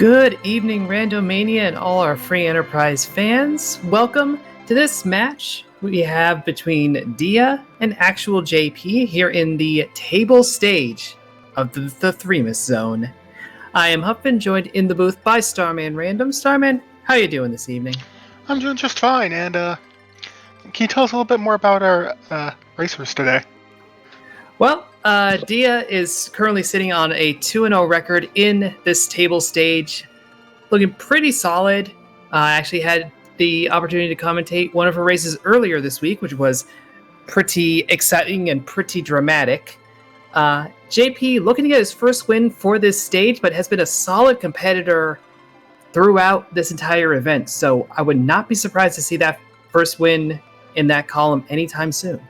Good evening, Randomania and all our Free Enterprise fans. Welcome to this match we have between Dia and actual JP here in the table stage of the Threemus zone. I am Huffman, joined in the booth by Starman Random. Starman, how are you doing this evening? I'm doing just fine, and can you tell us a little bit more about our racers today? Well, Dia is currently sitting on a 2-0 record in this table stage, looking pretty solid. I actually had the opportunity to commentate one of her races earlier this week, which was pretty exciting and pretty dramatic. JP looking to get his first win for this stage, but has been a solid competitor throughout this entire event, so I would not be surprised to see that first win in that column anytime soon.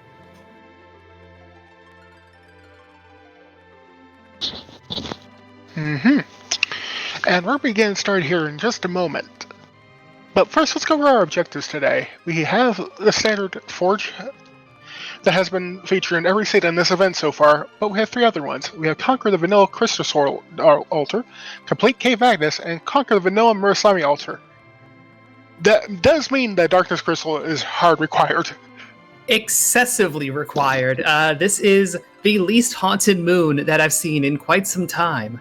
And we're beginning started here in just a moment. But first, let's go over our objectives today. We have the standard Forge that has been featured in every seat in this event so far, but we have three other ones. We have Conquer the Vanilla Crystal Sword Altar, Complete Cave Magnus, and Conquer the Vanilla Murasami Altar. That does mean that Darkness Crystal is hard required. Excessively required. This is the least haunted moon that I've seen in quite some time,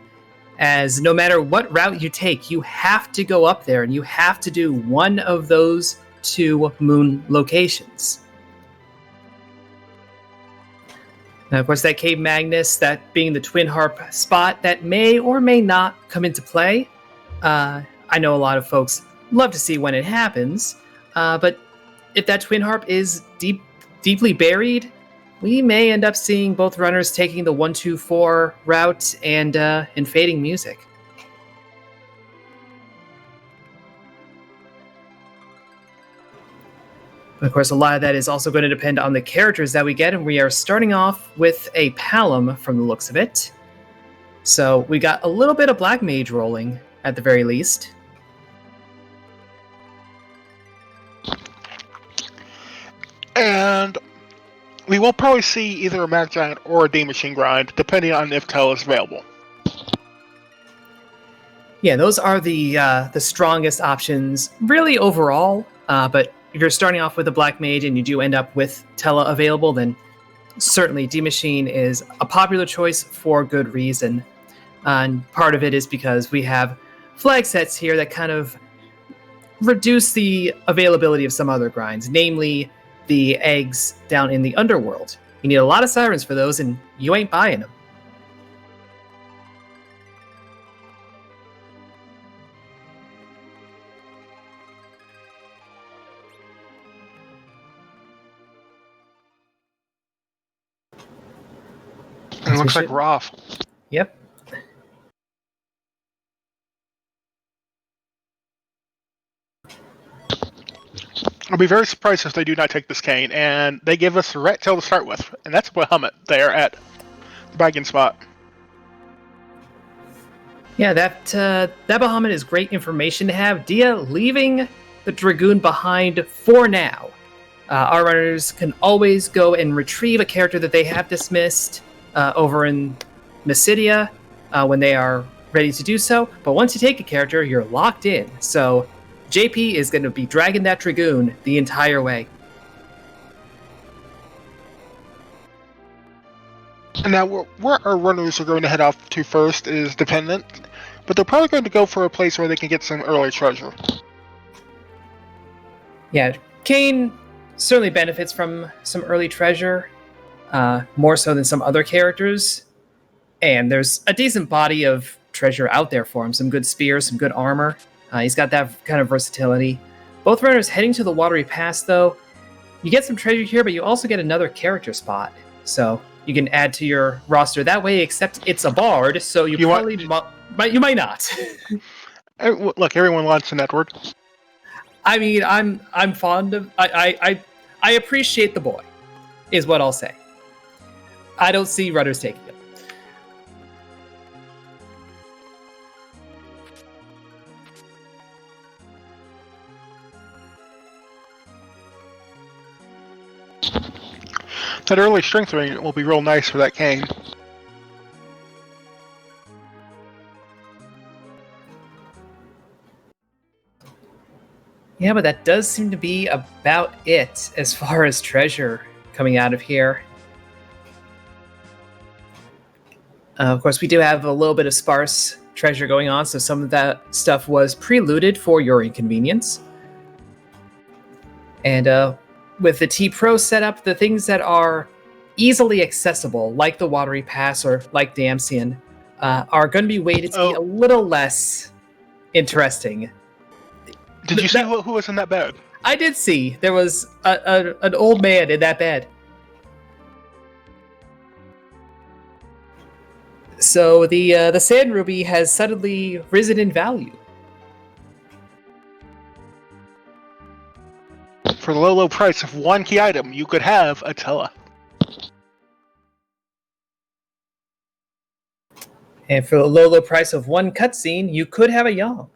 as no matter what route you take, you have to go up there and you have to do one of those two moon locations. Now, of course, that Cave Magnus, that being the Twin Harp spot, that may or may not come into play. I know a lot of folks love to see when it happens, but if that Twin Harp is deeply buried, we may end up seeing both runners taking the 1-2-4 route and fading music. Of course, a lot of that is also going to depend on the characters that we get, and we are starting off with a Palom from the looks of it. So we got a little bit of Black Mage rolling, at the very least. And we will probably see either a Mad Giant or a D Machine grind, depending on if Tel is available. Yeah, those are the strongest options, really, overall. But if you're starting off with a Black Mage and you do end up with Tela available, then certainly D Machine is a popular choice for good reason. And part of it is because we have flag sets here that kind of reduce the availability of some other grinds, namely the eggs down in the underworld. You need a lot of sirens for those, and you ain't buying them. And it looks like we're off. Yep. I'll be very surprised if they do not take this cane, and they give us a rat tail to start with, and that's a Bahamut there at the bagging spot. Yeah, that Bahamut is great information to have. Dia leaving the Dragoon behind for now. Our runners can always go and retrieve a character that they have dismissed over in Mysidia when they are ready to do so. But once you take a character, you're locked in. So JP is going to be dragging that Dragoon the entire way. And now, where our runners are going to head off to first is dependent, but they're probably going to go for a place where they can get some early treasure. Yeah, Kane certainly benefits from some early treasure, more so than some other characters. And there's a decent body of treasure out there for him. Some good spears, some good armor. He's got that kind of versatility. Both runners heading to the Watery Pass, though. You get some treasure here, but you also get another character spot. So you can add to your roster that way, except it's a bard, so you might not. Look, everyone wants an Edward. I mean, I'm fond of... I appreciate the boy, is what I'll say. I don't see runners taking him. That early strength rating will be real nice for that cane. Yeah, but that does seem to be about it as far as treasure coming out of here. Of course, we do have a little bit of sparse treasure going on, so some of that stuff was pre-looted for your inconvenience. And with the T Pro setup, the things that are easily accessible, like the Watery Pass or like Damsian, are going to be weighted to be a little less interesting. Did you see who was in that bed? I did see. There was an old man in that bed. So the Sand Ruby has suddenly risen in value. For the low price of one key item, you could have a Tella. And for the low price of one cutscene, you could have a Yang.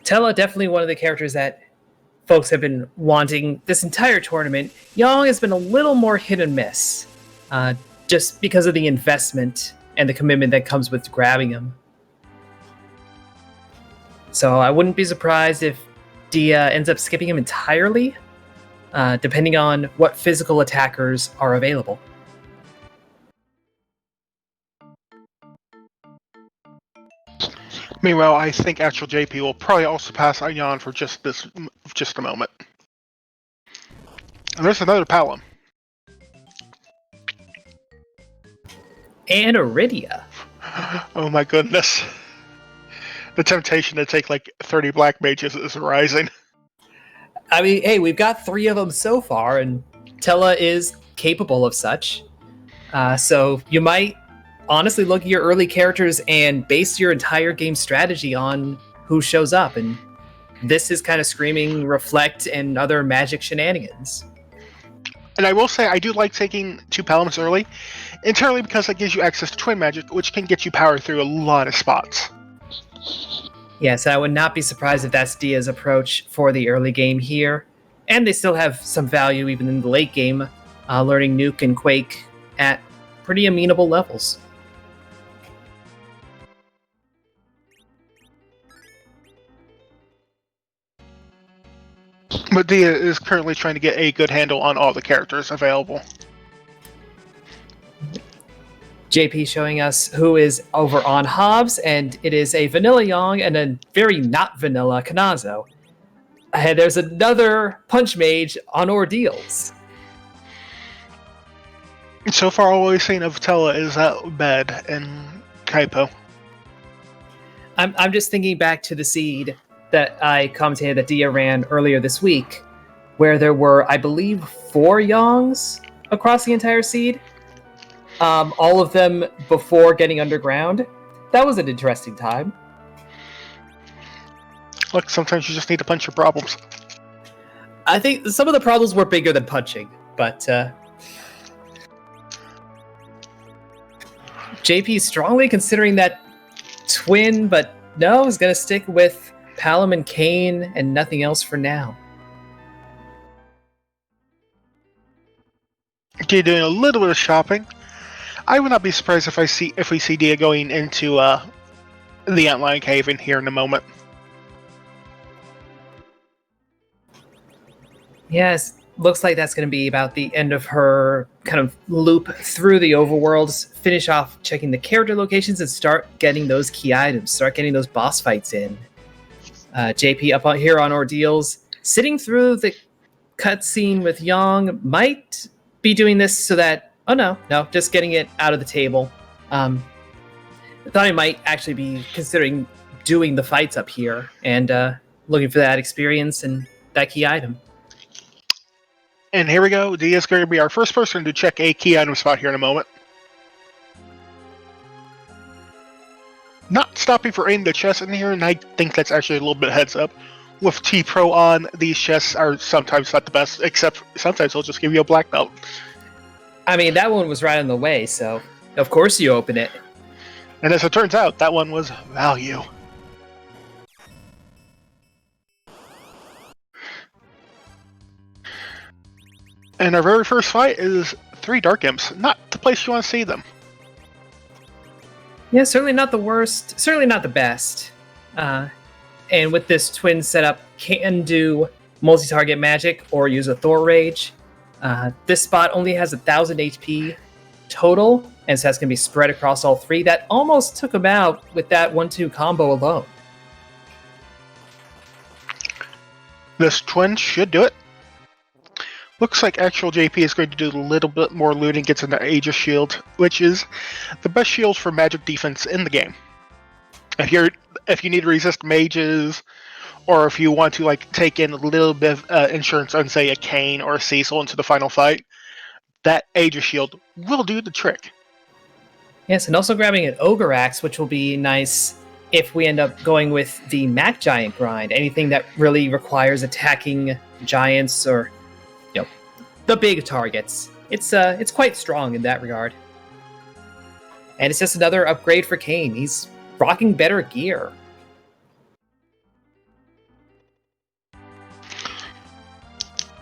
Tella, definitely one of the characters that folks have been wanting this entire tournament. Yang has been a little more hit and miss, just because of the investment and the commitment that comes with grabbing him. So I wouldn't be surprised if Dia ends up skipping him entirely, depending on what physical attackers are available. Meanwhile, I think actual JP will probably also pass Ayan for just a moment. And there's another Palom. And Iridia. Oh my goodness. The temptation to take like 30 black mages is rising. I mean, hey, we've got 3 of them so far, and Tella is capable of such. So you might honestly look at your early characters and base your entire game strategy on who shows up, and this is kind of screaming Reflect and other magic shenanigans. And I will say, I do like taking 2 Paloms early, entirely because that gives you access to Twin Magic, which can get you power through a lot of spots. Yes, I would not be surprised if that's Dia's approach for the early game here. And they still have some value even in the late game, learning Nuke and Quake at pretty amenable levels. But Dia is currently trying to get a good handle on all the characters available. JP showing us who is over on Hobbs, and it is a vanilla Yang and a very not vanilla Kanazo. And there's another Punch Mage on Ordeals. So far, all we've seen of Tella is that bed and Kaipo. I'm just thinking back to the seed that I commentated that Dia ran earlier this week, where there were, I believe, 4 Yangs across the entire seed. All of them before getting underground. That was an interesting time. Look, sometimes you just need to punch your problems. I think some of the problems were bigger than punching, but JP strongly considering that twin, but no, is going to stick with Palom and Kane and nothing else for now. Okay, doing a little bit of shopping. I would not be surprised if we see Dia going into the Antlion Cave in here in a moment. Yes, looks like that's going to be about the end of her kind of loop through the overworlds, finish off checking the character locations, and start getting those key items, start getting those boss fights in. JP up on here on Ordeals, sitting through the cutscene with Yang, might be doing this so that, oh no, just getting it out of the table. I thought he might actually be considering doing the fights up here and looking for that experience and that key item. And here we go. Dia is going to be our first person to check a key item spot here in a moment. Not stopping for any of the chests in here, and I think that's actually a little bit heads up. With T-Pro on, these chests are sometimes not the best, except sometimes they'll just give you a black belt. I mean, that one was right on the way, so of course you open it. And as it turns out, that one was value. And our very first fight is 3 Dark Imps. Not the place you want to see them. Yeah, certainly not the worst, certainly not the best. And with this twin setup, can do multi-target magic or use a Thor Rage. This spot only has 1,000 HP total, and so that's going to be spread across all three. That almost took him out with that 1-2 combo alone. This twin should do it. Looks like actual JP is going to do a little bit more looting, gets into Aegis Shield, which is the best shield for magic defense in the game. If you need to resist mages, or if you want to take in a little bit of insurance on, say, a Kane or a Cecil into the final fight, that Aegis Shield will do the trick. Yes, and also grabbing an Ogre Axe, which will be nice if we end up going with the Mac Giant grind. Anything that really requires attacking giants or the big targets. It's quite strong in that regard. And it's just another upgrade for Kane. He's rocking better gear.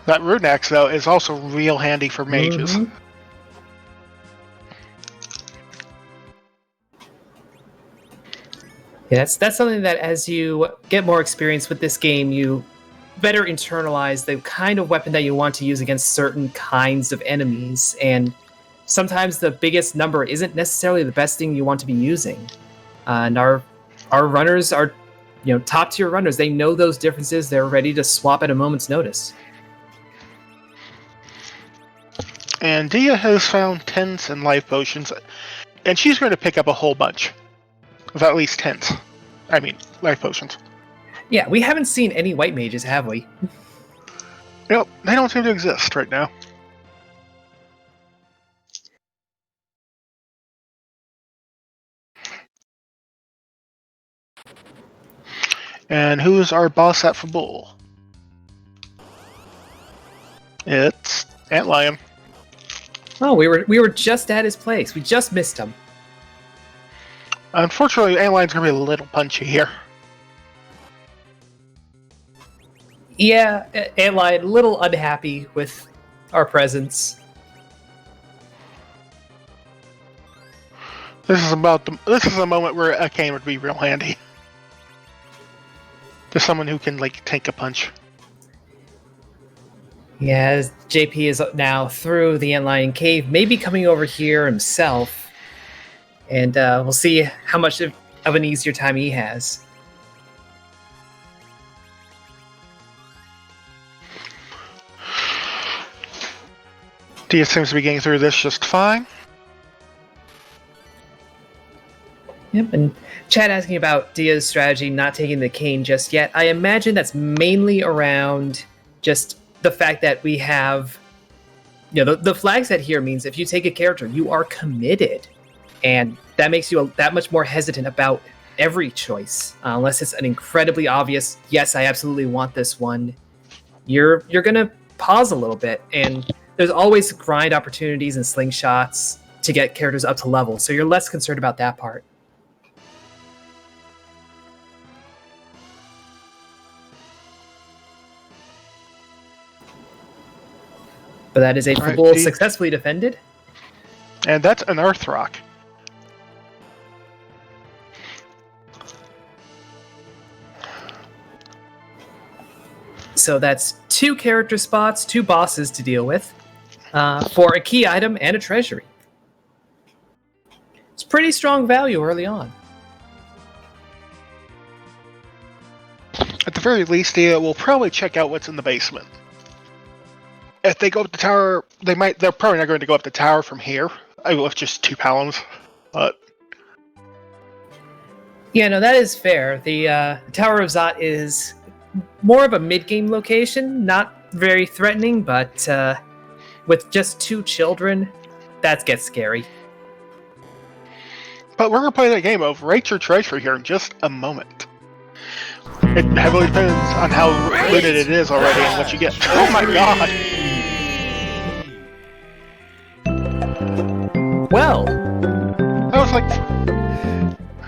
That Rune Axe, though, is also real handy for mages. Mm-hmm. Yeah, that's something that as you get more experience with this game, you better internalize the kind of weapon that you want to use against certain kinds of enemies. And sometimes the biggest number isn't necessarily the best thing you want to be using. And our runners are, top tier runners. They know those differences. They're ready to swap at a moment's notice. And Dia has found tents and life potions, and she's going to pick up a whole bunch of at least tents. I mean, life potions. Yeah, we haven't seen any white mages, have we? Nope, they don't seem to exist right now. And who's our boss at Fabul? It's Antlion. Oh, we were just at his place. We just missed him. Unfortunately, Antlion's going to be a little punchy here. Yeah, Antlion, a little unhappy with our presence. This is a moment where a Kane would be real handy. Just someone who can tank a punch. Yeah, JP is now through the Antlion cave, maybe coming over here himself, and we'll see how much of an easier time he has. Dia seems to be getting through this just fine. Yep, and Chad asking about Dia's strategy not taking the Kane just yet. I imagine that's mainly around just the fact that we have, the flag set here means if you take a character, you are committed, and that makes you that much more hesitant about every choice, unless it's an incredibly obvious, yes, I absolutely want this one. You're gonna pause a little bit, and there's always grind opportunities and slingshots to get characters up to level, so you're less concerned about that part. But that is a Fabul successfully defended. And that's an Earth Rock. So that's 2 character spots, 2 bosses to deal with, for a key item and a treasury. It's pretty strong value early on. At the very least, Dia will probably check out what's in the basement. If they go up the tower, they're probably not going to go up the tower from here. I will have just 2 Palums, but... Yeah, no, that is fair. The Tower of Zot is more of a mid-game location, not very threatening, but with just 2 children, that gets scary. But we're going to play that game of Rate Your Treasure here in just a moment. It heavily depends on how looted it is already and what you get. Oh my god! Well, that was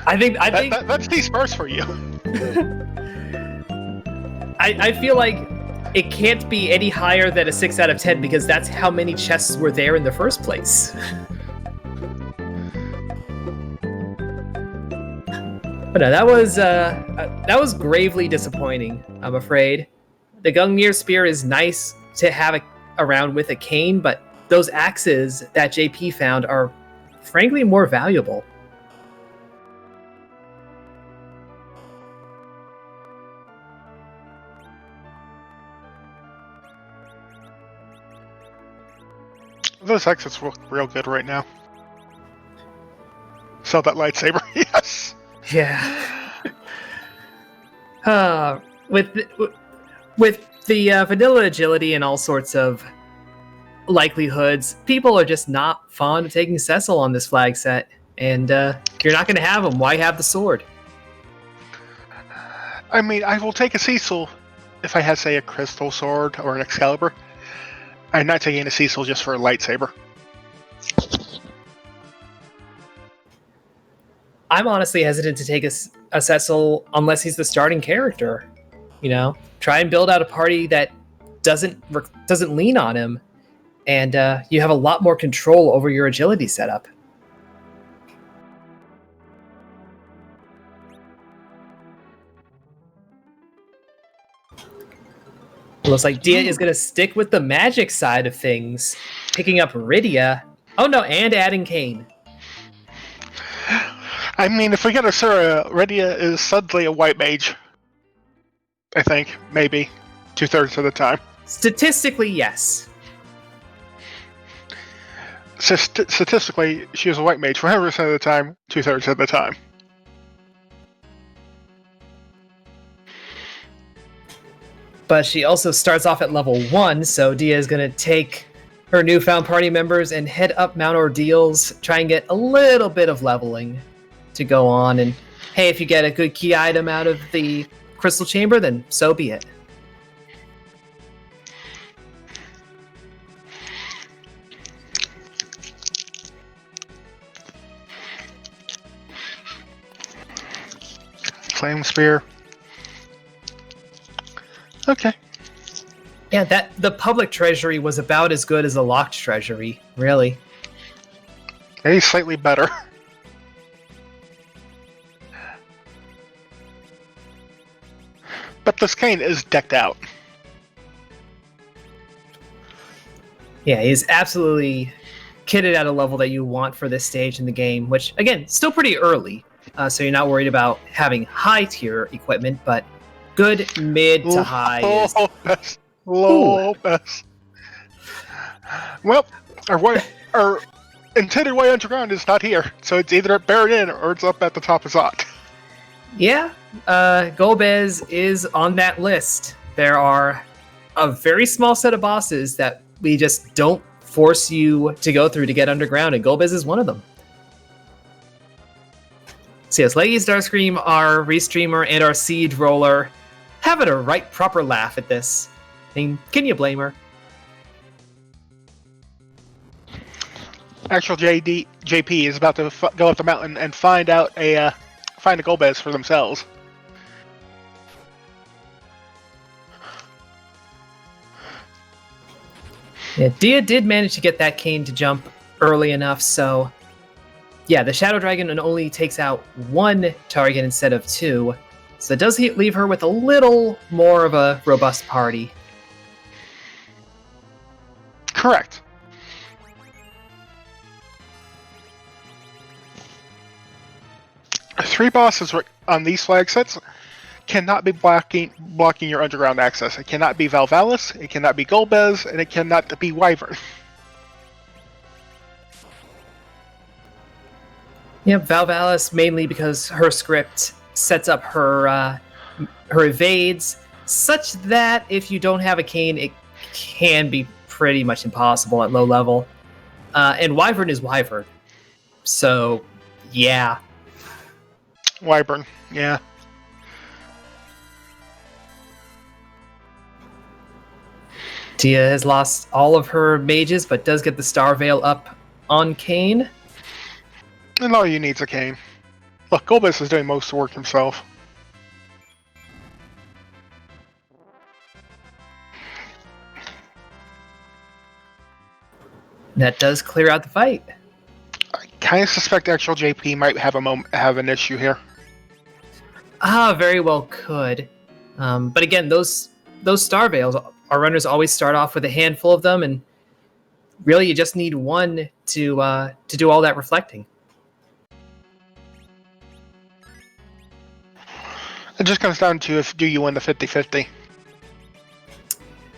I think that's these first for you. I feel like it can't be any higher than a 6 out of 10 because that's how many chests were there in the first place. But no, that was gravely disappointing, I'm afraid. The Gungnir Spear is nice to have around with a cane, but those axes that JP found are frankly more valuable. Those exits look real good right now. Sell that lightsaber, yes. Yeah. With the vanilla agility and all sorts of likelihoods, people are just not fond of taking Cecil on this flag set, and if you're not going to have him, why have the sword? I mean, I will take a Cecil if I had, say, a crystal sword or an Excalibur. I'm not taking a Cecil just for a lightsaber. I'm honestly hesitant to take a Cecil unless he's the starting character. You know, try and build out a party that doesn't lean on him, and you have a lot more control over your agility setup. Looks like Dia is going to stick with the magic side of things, picking up Rydia. Oh no, and adding Kane. I mean, if we get Asura, Rydia is suddenly a white mage. I think, maybe. 2/3 of the time. Statistically, yes. Statistically, she is a white mage 100% of the time, 2/3 of the time. But she also starts off at level 1, so Dia is going to take her newfound party members and head up Mount Ordeals, try and get a little bit of leveling to go on. And hey, if you get a good key item out of the Crystal Chamber, then so be it. Flame Spear. Okay. Yeah, the public treasury was about as good as a locked treasury, really. Maybe slightly better. But this cane is decked out. Yeah, he's absolutely kitted at a level that you want for this stage in the game, which, again, still pretty early, so you're not worried about having high-tier equipment, but good mid to high is... Best. Low best. Well, our intended way underground is not here, so it's either buried in or it's up at the top of Zot. Yeah, Golbez is on that list. There are a very small set of bosses that we just don't force you to go through to get underground, and Golbez is one of them. So yes, Leggy Starscream, our restreamer, and our Siege roller having a right proper laugh at this. I mean, can you blame her? Actual JP is about to go up the mountain and find a Golbez for themselves. Yeah, Dia did manage to get that cane to jump early enough, so yeah, the Shadow Dragon only takes out one target instead of two, so it does leave her with a little more of a robust party. Correct. Three bosses on these flag sets cannot be blocking your underground access. It cannot be Valvalis, it cannot be Golbez, and it cannot be Wyvern. Yep, Valvalis mainly because her script sets up her evades such that if you don't have a cane, it can be pretty much impossible at low level. And Wyvern is Wyvern. So, yeah. Wyvern, yeah. Tia has lost all of her mages, but does get the Star Veil up on Kane. And all you need is a cane. Look, Golbez is doing most of the work himself. That does clear out the fight. I kind of suspect actual JP might have an issue here. Very well could. But again, those Star Veils, our runners always start off with a handful of them, and really you just need one to do all that reflecting. It just comes down to do you win the 50-50.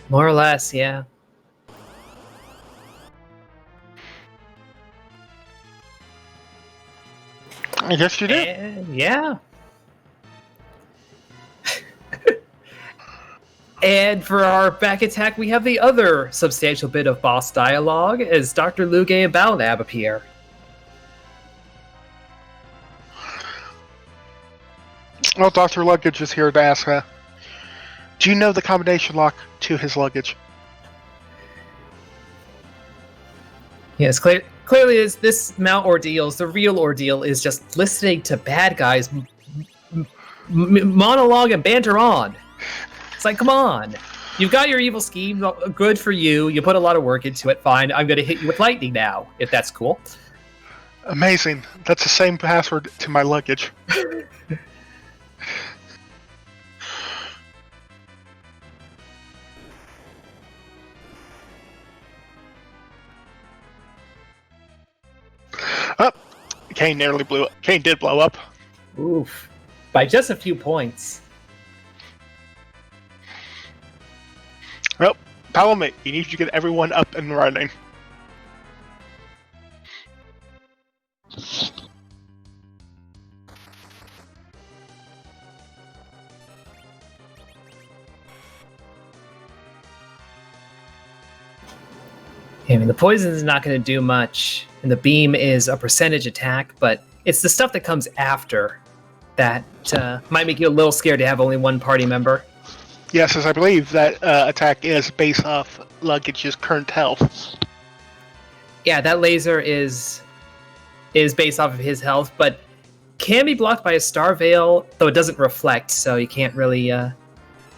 More or less, yeah. I guess you do. Yeah. And for our back attack, we have the other substantial bit of boss dialogue as Dr. Luge and Balnab appear. Well, Dr. Luggage is here to ask, do you know the combination lock to his luggage? Yes, clearly this Mount Ordeals, the real ordeal is just listening to bad guys monologue and banter on. It's like, come on. You've got your evil scheme. Good for you. You put a lot of work into it. Fine. I'm going to hit you with lightning now, if that's cool. Amazing. That's the same password to my luggage. Oh, Kane nearly blew up. Kane did blow up. Oof. By just a few points. Well, Palomate, you need to get everyone up and running. I mean, the poison is not going to do much, and the beam is a percentage attack, but it's the stuff that comes after that might make you a little scared to have only one party member. Yes, as I believe that attack is based off Luggage's current health. Yeah, that laser is based off of his health, but can be blocked by a Star Veil, though it doesn't reflect, so you can't really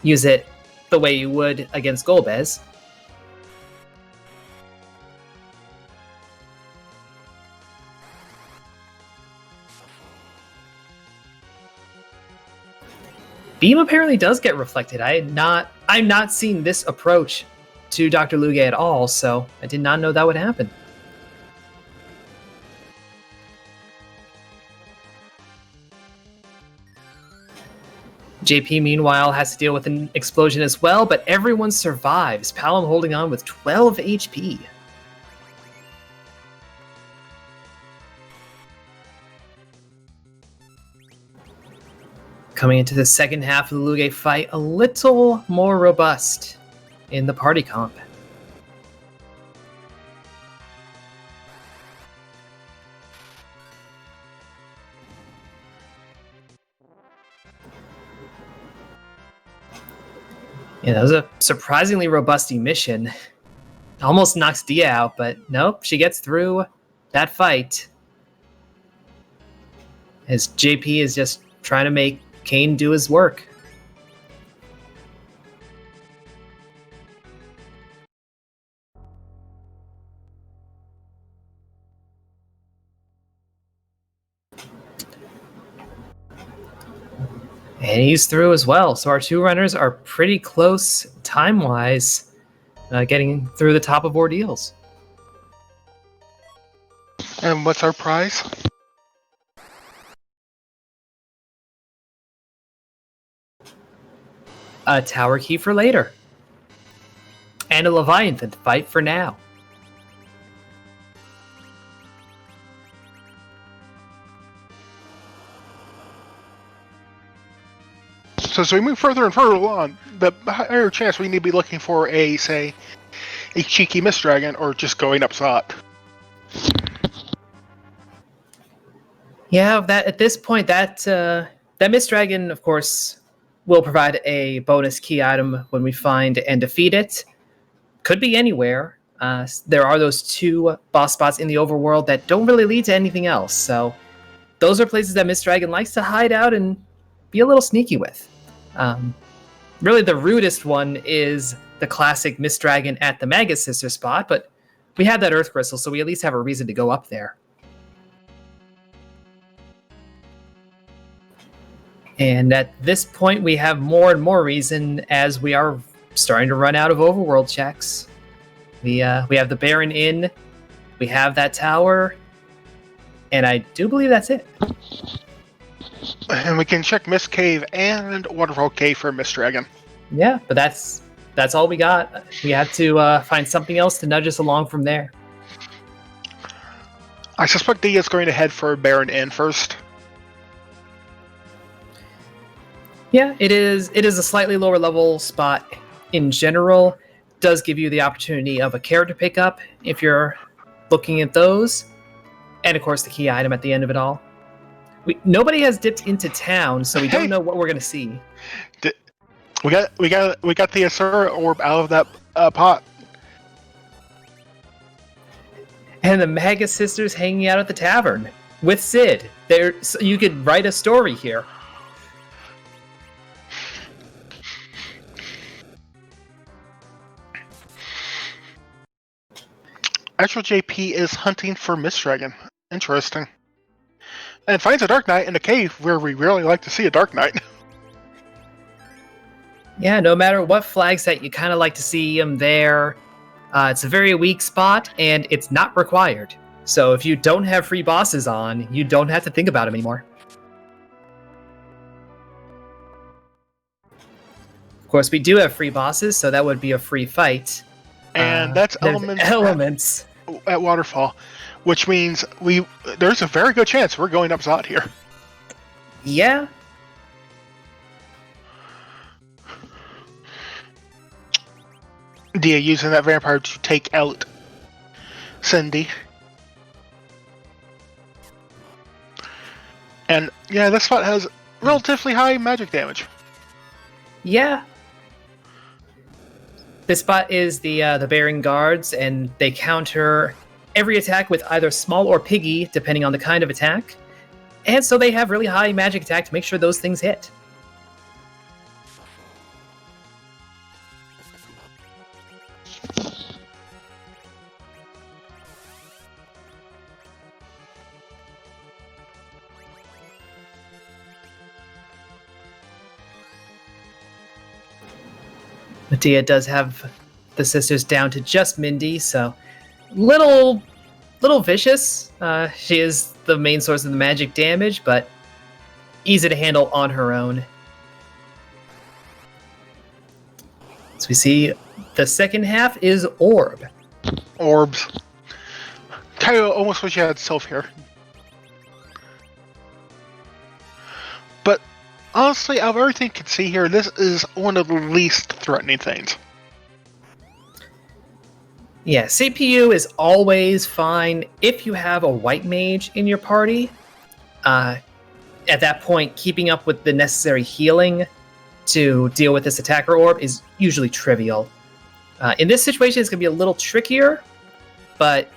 use it the way you would against Golbez. Beam apparently does get reflected. I'm not seeing this approach to Dr. Luge at all, so I did not know that would happen. JP, meanwhile, has to deal with an explosion as well, but everyone survives. Palom holding on with 12 HP. Coming into the second half of the Luge fight, a little more robust in the party comp. Yeah, that was a surprisingly robust emission. Almost knocks Dia out, but nope, she gets through that fight. As JP is just trying to make Kane do his work. And he's through as well. So our two runners are pretty close time-wise, getting through the top of ordeals. And what's our prize? A tower key for later. And a Leviathan fight for now. So as we move further and further along, the higher chance we need to be looking for a cheeky Mist Dragon, or just going up slot. Yeah, that at this point, that Mist Dragon, of course, will provide a bonus key item when we find and defeat it. Could be anywhere. There are those two boss spots in the overworld that don't really lead to anything else. So those are places that Mist Dragon likes to hide out and be a little sneaky with. Really, the rudest one is the classic Mist Dragon at the Magus Sister spot, but we have that Earth Crystal, so we at least have a reason to go up there. And at this point, we have more and more reason as we are starting to run out of overworld checks. We have the Baron Inn, we have that tower, and I do believe that's it. And we can check Mist Cave and Waterfall Cave for Mist Dragon. Yeah, but that's all we got. We have to find something else to nudge us along from there. I suspect Dia is going to head for Baron Inn first. Yeah, it is a slightly lower level spot in general. Does give you the opportunity of a character pickup if you're looking at those. And of course the key item at the end of it all. Nobody has dipped into town, so we don't know what we're gonna see. We got the Asura orb out of that pot. And the Magus sisters hanging out at the tavern with Sid. So you could write a story here. Actual JP is hunting for Mist Dragon. Interesting. And finds a Dark Knight in a cave where we really like to see a Dark Knight. Yeah, no matter what flag set, you kind of like to see him there. It's a very weak spot, and it's not required. So if you don't have free bosses on, you don't have to think about him anymore. Of course, we do have free bosses, so that would be a free fight. And that's elements at Waterfall, which means there's a very good chance we're going up Zod here. Yeah. Dia using that vampire to take out Cindy. And yeah, this spot has relatively high magic damage. Yeah. This spot is the Baron Guards, and they counter every attack with either small or piggy, depending on the kind of attack. And so they have really high magic attack to make sure those things hit. Dia does have the sisters down to just Mindy, so little vicious. She is the main source of the magic damage, but easy to handle on her own. So we see the second half is Orb. Orbs. I almost wish you had Sylph here. But honestly, out of everything you can see here, this is one of the least threatening things. Yeah, CPU is always fine if you have a white mage in your party. At that point, keeping up with the necessary healing to deal with this attacker orb is usually trivial. In this situation, it's going to be a little trickier, but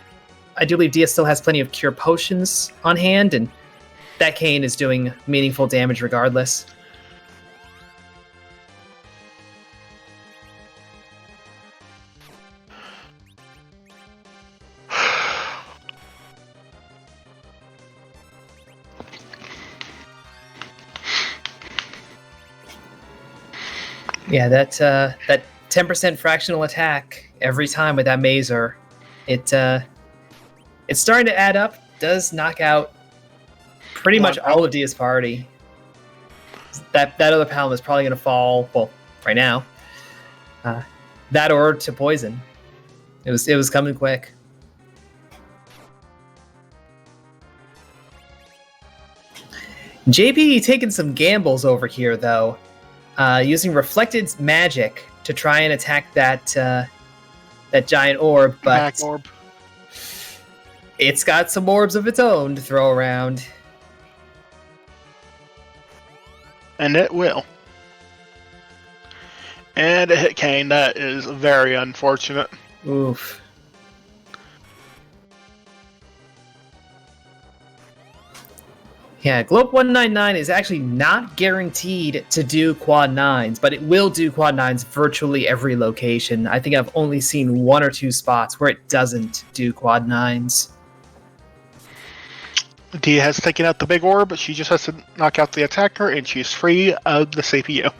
I do believe Dia still has plenty of cure potions on hand, and that cane is doing meaningful damage regardless. Yeah, that 10% fractional attack every time with that Mazer, it's starting to add up. Does knock out pretty much all of Dia's party. That other Paladin is probably going to fall, well, right now. That or to poison. It was coming quick. JP taking some gambles over here, though. Using Reflected Magic to try and attack that giant orb, but it's got some orbs of its own to throw around. And it will. And it hit Kane. That is very unfortunate. Oof. Yeah, Globe 199 is actually not guaranteed to do quad 9s, but it will do quad 9s virtually every location. I think I've only seen 1 or 2 spots where it doesn't do quad 9s. Dia has taken out the big orb, but she just has to knock out the attacker, and she's free of the CPU.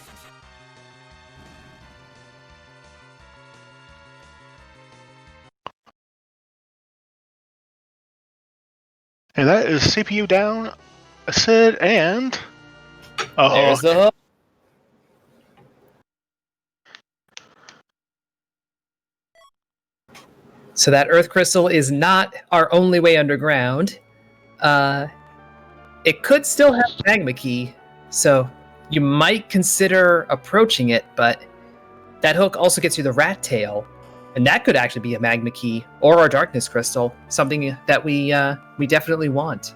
And that is CPU down, a Sid, and a There's Hook. the hook. So that Earth Crystal is not our only way underground. It could still have Magma Key, so you might consider approaching it, but that hook also gets you the Rat Tail, and that could actually be a Magma Key or our Darkness Crystal, something that we definitely want.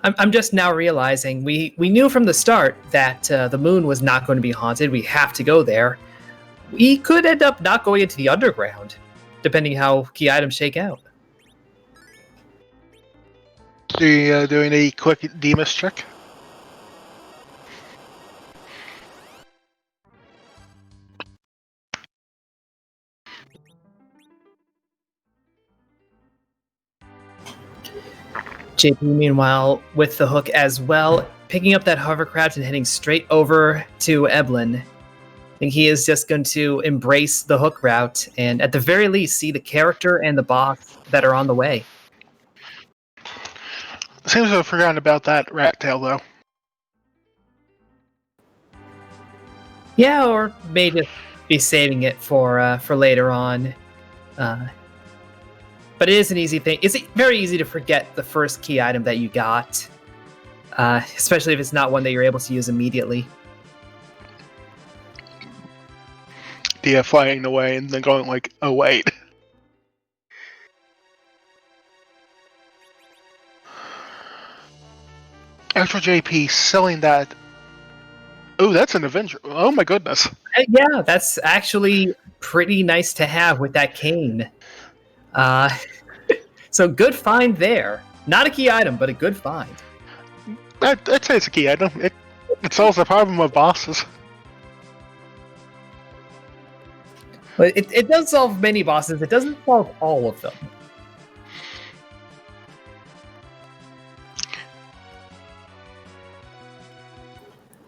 I'm just now realizing we knew from the start that the moon was not going to be haunted. We have to go there. We could end up not going into the underground, depending how key items shake out. Doing a quick Threemus check. JP, meanwhile, with the hook as well, picking up that hovercraft and heading straight over to Eblin. I think he is just going to embrace the hook route and, at the very least, see the character and the boss that are on the way. Seems to have forgotten about that rat tail, though. Yeah, or may just be saving it for later on. But it is an easy thing. It's very easy to forget the first key item that you got, especially if it's not one that you're able to use immediately. Dia flying away and then going like, oh wait. After JP selling that. Oh, that's an Avenger. Oh my goodness. Yeah, that's actually pretty nice to have with that cane. So good find there. Not a key item, but a good find. I'd say it's a key item. It solves the problem of bosses. But it does solve many bosses. It doesn't solve all of them.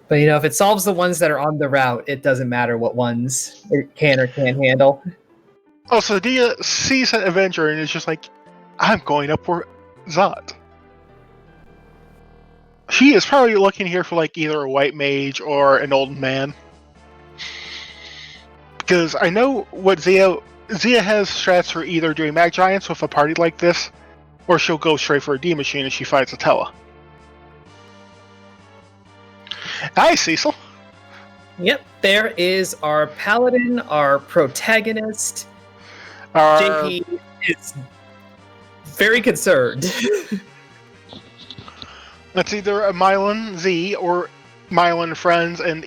But, if it solves the ones that are on the route, it doesn't matter what ones it can or can't handle. Also, Dia sees an Avenger and is just like, I'm going up for Zot. She is probably looking here for like either a white mage or an old man. Because I know what Zia has strats for either doing Mag Giants with a party like this, or she'll go straight for a D Machine and she fights Atella. Hi, Cecil. Yep, there is our paladin, our protagonist. JP is very concerned. That's either a Mylan Z or Mylan Friends, and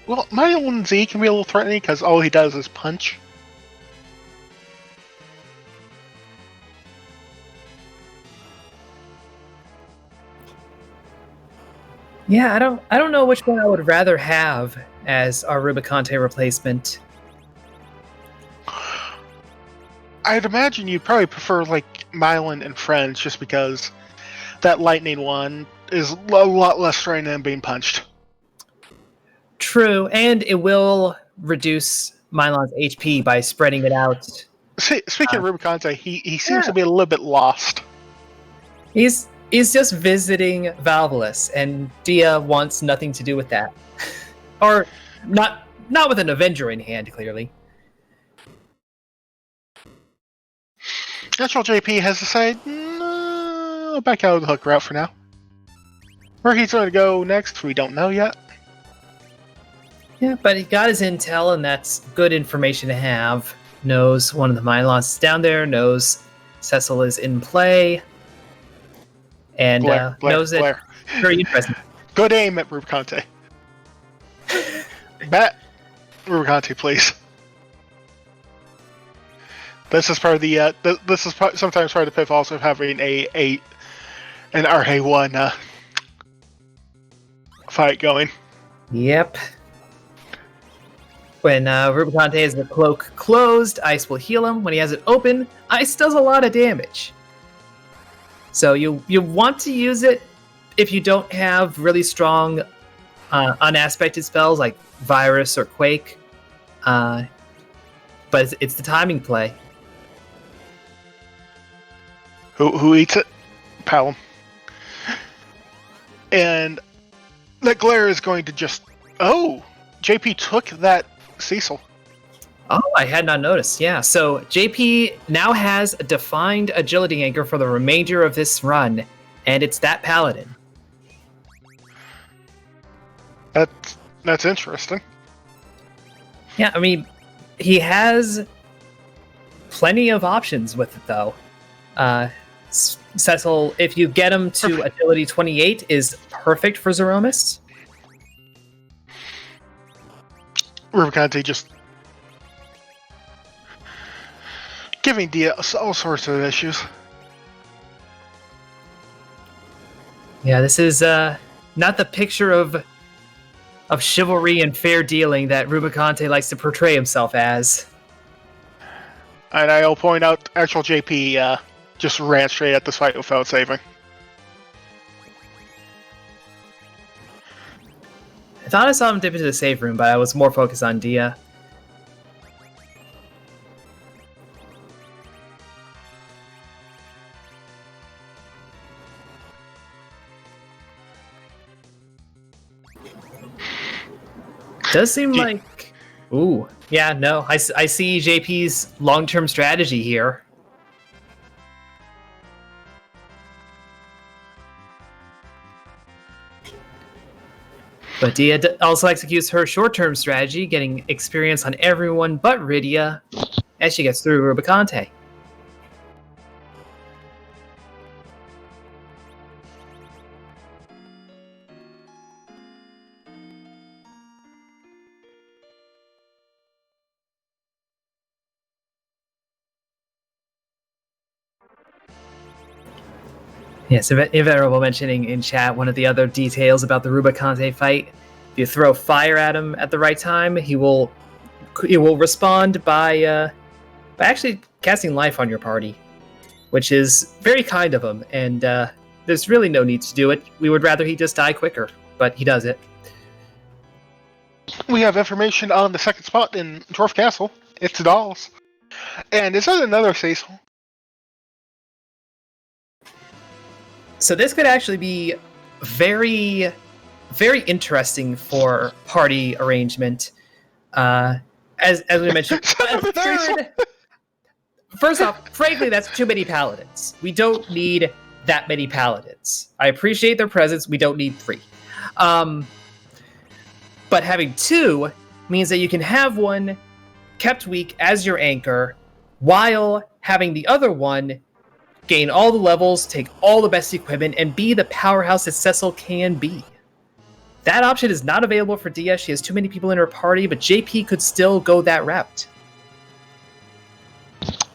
well, Mylan Z can be a little threatening because all he does is punch. Yeah, I don't know which one I would rather have as our Rubicante replacement. I'd imagine you'd probably prefer like Mylan and Friends, just because that lightning one is a lot less threatening than being punched. True, and it will reduce Mylon's HP by spreading it out. Speaking of Rubicante, he seems to be a little bit lost. He's just visiting Valvolus, and Dia wants nothing to do with that. Or not with an Avenger in hand, clearly. Natural JP has decided, no, back out of the hook route for now. Where he's going to go next, we don't know yet. Yeah, but he got his intel, and that's good information to have. Knows one of the Mylons is down there, knows Cecil is in play, and knows that very interesting. Good aim at Rubicante. Bat Rubicante, please. This is part of the. This is sometimes part of the pitfalls of having an RH1 fight going. Yep. When Rubicante has the cloak closed, Ice will heal him. When he has it open, Ice does a lot of damage. So you want to use it if you don't have really strong unaspected spells like Virus or Quake. But it's the timing play. Who eats it? Palom. And that glare is going to just... Oh! JP took that Cecil. Oh, I had not noticed. Yeah, so JP now has a defined agility anchor for the remainder of this run, and it's that Paladin. That's interesting. Yeah, I mean, he has plenty of options with it, though. Cecil, if you get him to agility 28, is perfect for Zeromus. Rubicante just giving Dia all sorts of issues. Yeah, this is not the picture of chivalry and fair dealing that Rubicante likes to portray himself as. And I'll point out, actual JP just ran straight at this fight without saving. I thought I saw him dip into the save room, but I was more focused on Dia. Does seem like... Ooh. Yeah, no. I see JP's long-term strategy here. But Dia also executes her short-term strategy, getting experience on everyone but Rydia as she gets through Rubicante. Yes, Inveterable mentioning in chat one of the other details about the Rubicante fight. If you throw fire at him at the right time, he will respond by actually casting life on your party, which is very kind of him, and there's really no need to do it. We would rather he just die quicker, but he does it. We have information on the second spot in Dwarf Castle. It's Dolls. And is that another Cecil? So this could actually be very, very interesting for party arrangement. As we mentioned, first off, frankly, that's too many paladins. We don't need that many paladins. I appreciate their presence. We don't need 3. But having 2 means that you can have one kept weak as your anchor, while having the other one gain all the levels, take all the best equipment, and be the powerhouse that Cecil can be. That option is not available for Dia. She has too many people in her party, but JP could still go that route.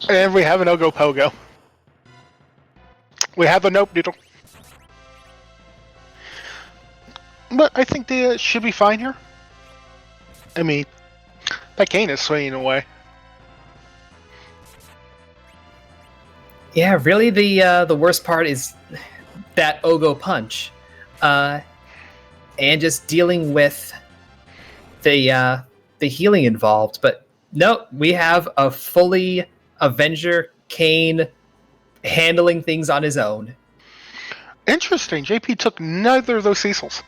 And we have an Ogo Pogo. We have a Nope Doodle. But I think Dia should be fine here. I mean, that cane is swinging away. Yeah, really the worst part is that Ogo punch. And just dealing with the healing involved. But no, we have a fully Avenger Kane handling things on his own. Interesting. JP took neither of those Cecils.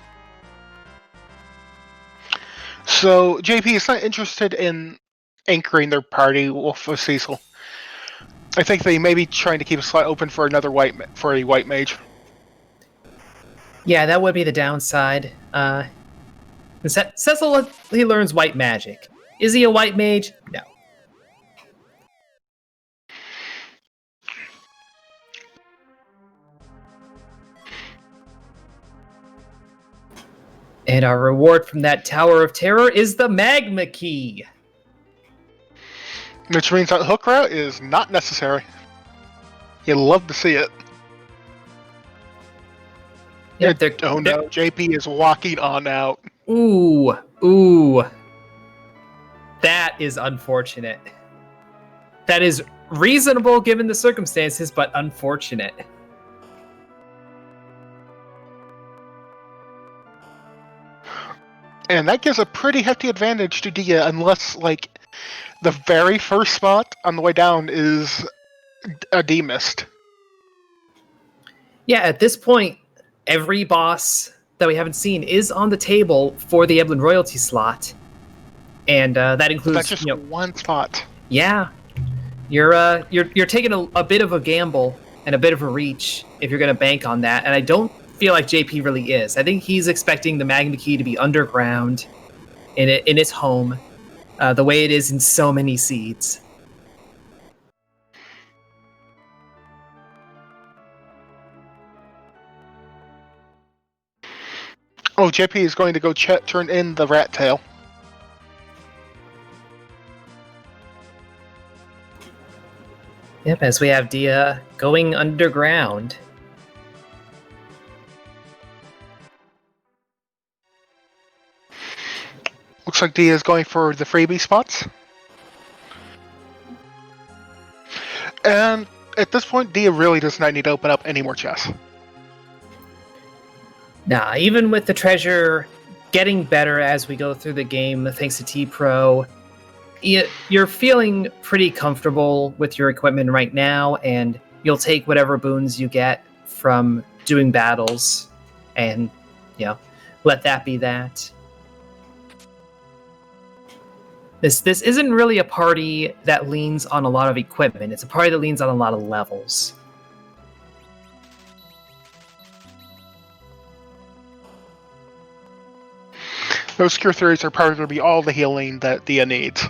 So JP is not interested in anchoring their party with a Cecil. I think they may be trying to keep a slot open for a white mage. Yeah, that would be the downside. Cecil, he learns white magic. Is he a white mage? No. And our reward from that Tower of Terror is the Magma Key. Which means that hook route is not necessary. You'd love to see it. Yeah, oh no, JP is walking on out. Ooh. That is unfortunate. That is reasonable given the circumstances, but unfortunate. And that gives a pretty hefty advantage to Dia, unless, like, the very first spot on the way down is a demist. Yeah, at this point, every boss that we haven't seen is on the table for the Eblin royalty slot, and that includes That's just one spot. Yeah, you're taking a bit of a gamble and a bit of a reach if you're going to bank on that, and I don't feel like JP really is. I think he's expecting the Magma Key to be underground in its home, the way it is in so many seeds. Oh, JP is going to go turn in the rat tail. Yep, as we have Dia going underground. Looks like Dia is going for the freebie spots. And at this point, Dia really does not need to open up any more chests. Nah, even with the treasure getting better as we go through the game, thanks to T-Pro, you're feeling pretty comfortable with your equipment right now, and you'll take whatever boons you get from doing battles, and, let that be that. This isn't really a party that leans on a lot of equipment. It's a party that leans on a lot of levels. Those Cure Theories are probably going to be all the healing that Dia needs.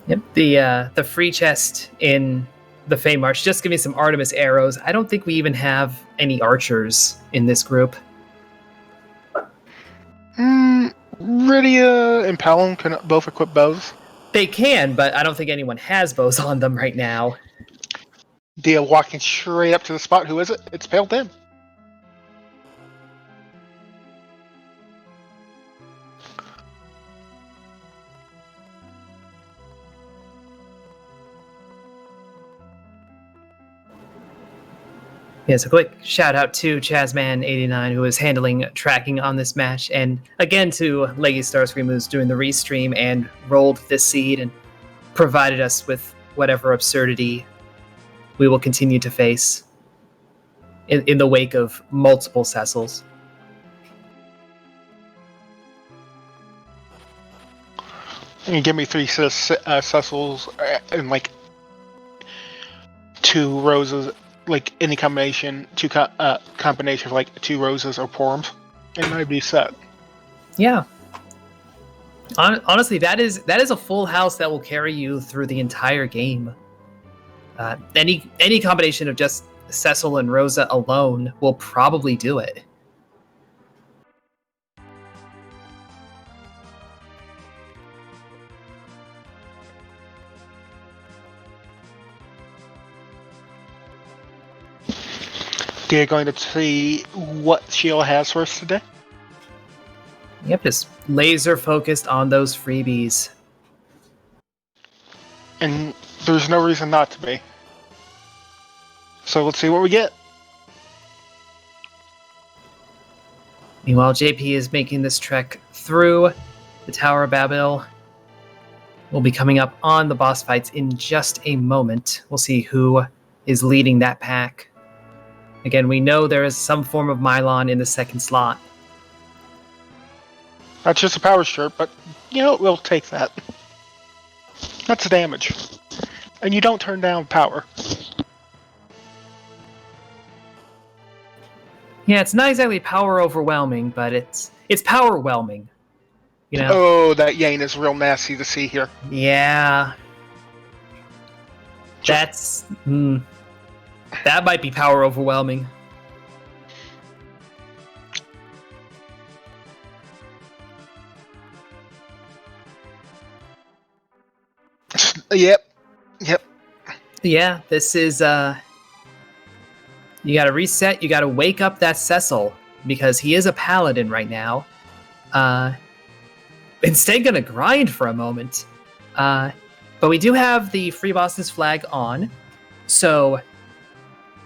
Yep, the free chest in the Fey March. Just give me some Artemis arrows. I don't think we even have any archers in this group. Rydia and Palom can both equip bows. They can, but I don't think anyone has bows on them right now. Dia walking straight up to the spot. Who is it? It's Pale Dim. Yes, a quick shout out to Chazman89 who is handling tracking on this match, and again to Leggy Starscream who's doing the restream and rolled this seed and provided us with whatever absurdity we will continue to face in the wake of multiple Cecils. And you give me 3 Cecils and like 2 roses, like any combination, combination of like 2 roses or Porums, and I'd be set. Yeah. Honestly, that is a full house that will carry you through the entire game. Any combination of just Cecil and Rosa alone will probably do it. Dia going to see what Sheila has for us today. Yep, just laser focused on those freebies. And there's no reason not to be. So let's see what we get. Meanwhile, JP is making this trek through the Tower of Babel. We'll be coming up on the boss fights in just a moment. We'll see who is leading that pack. Again, we know there is some form of Mylon in the second slot. That's just a power shirt, but we'll take that. That's damage. And you don't turn down power. Yeah, it's not exactly power overwhelming, but it's power whelming. Oh, that Yane is real nasty to see here. Yeah. That's that might be power overwhelming. Yep. Yeah, this is you gotta reset, you gotta wake up that Cecil, because he is a paladin right now. Instead going to grind for a moment. But we do have the free bosses flag on, so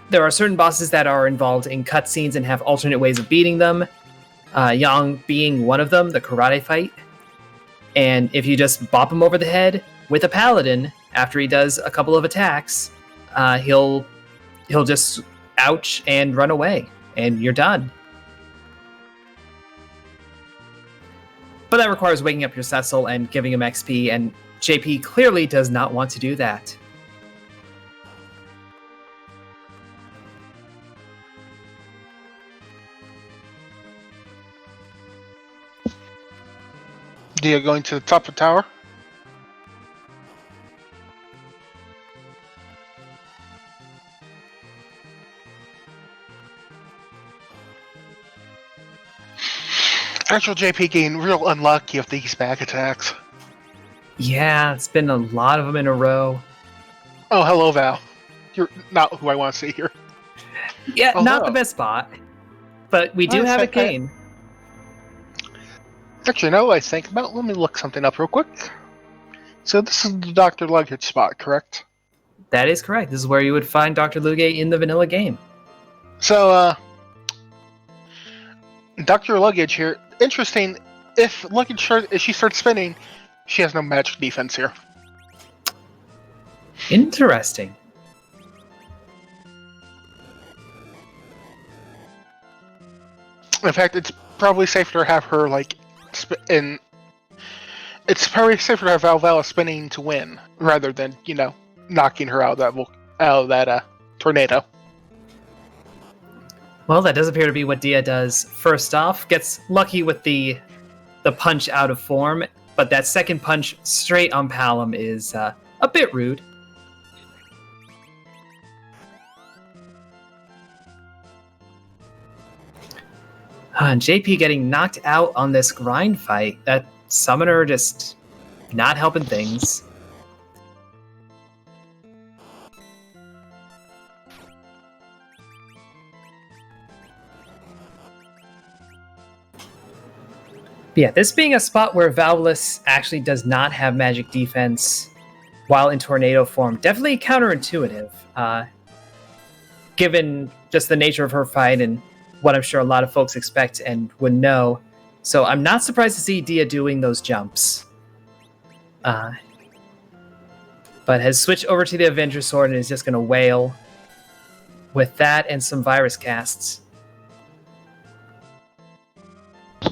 there are certain bosses that are involved in cutscenes and have alternate ways of beating them. Yang being one of them, the karate fight. And if you just bop him over the head with a paladin after he does a couple of attacks, he'll just ouch and run away, and you're done. But that requires waking up your Cecil and giving him XP, and JP clearly does not want to do that. Dia going to the top of the tower. Actual JP getting real unlucky with these back attacks. Yeah, it's been a lot of them in a row. Oh, hello, Val. You're not who I want to see here. Yeah, not the best spot. But we do have a cane. Actually, now I think about, let me look something up real quick. So this is the Dr. Luggage spot, correct? That is correct. This is where you would find Dr. Luggage in the vanilla game. So, Dr. Luggage here, interesting, if she starts spinning, she has no magic defense here. Interesting. In fact, it's probably safer to have her, like, it's probably safer to have Valvala spinning to win, rather than, knocking her out of that tornado. Well, that does appear to be what Dia does. First off, gets lucky with the punch out of form, but that second punch straight on Palom is a bit rude. And JP getting knocked out on this grind fight. That summoner just not helping things. Yeah, this being a spot where Valveless actually does not have magic defense while in tornado form, definitely counterintuitive, given just the nature of her fight and what I'm sure a lot of folks expect and would know. So I'm not surprised to see Dia doing those jumps. But has switched over to the Avenger Sword and is just going to wail with that and some virus casts.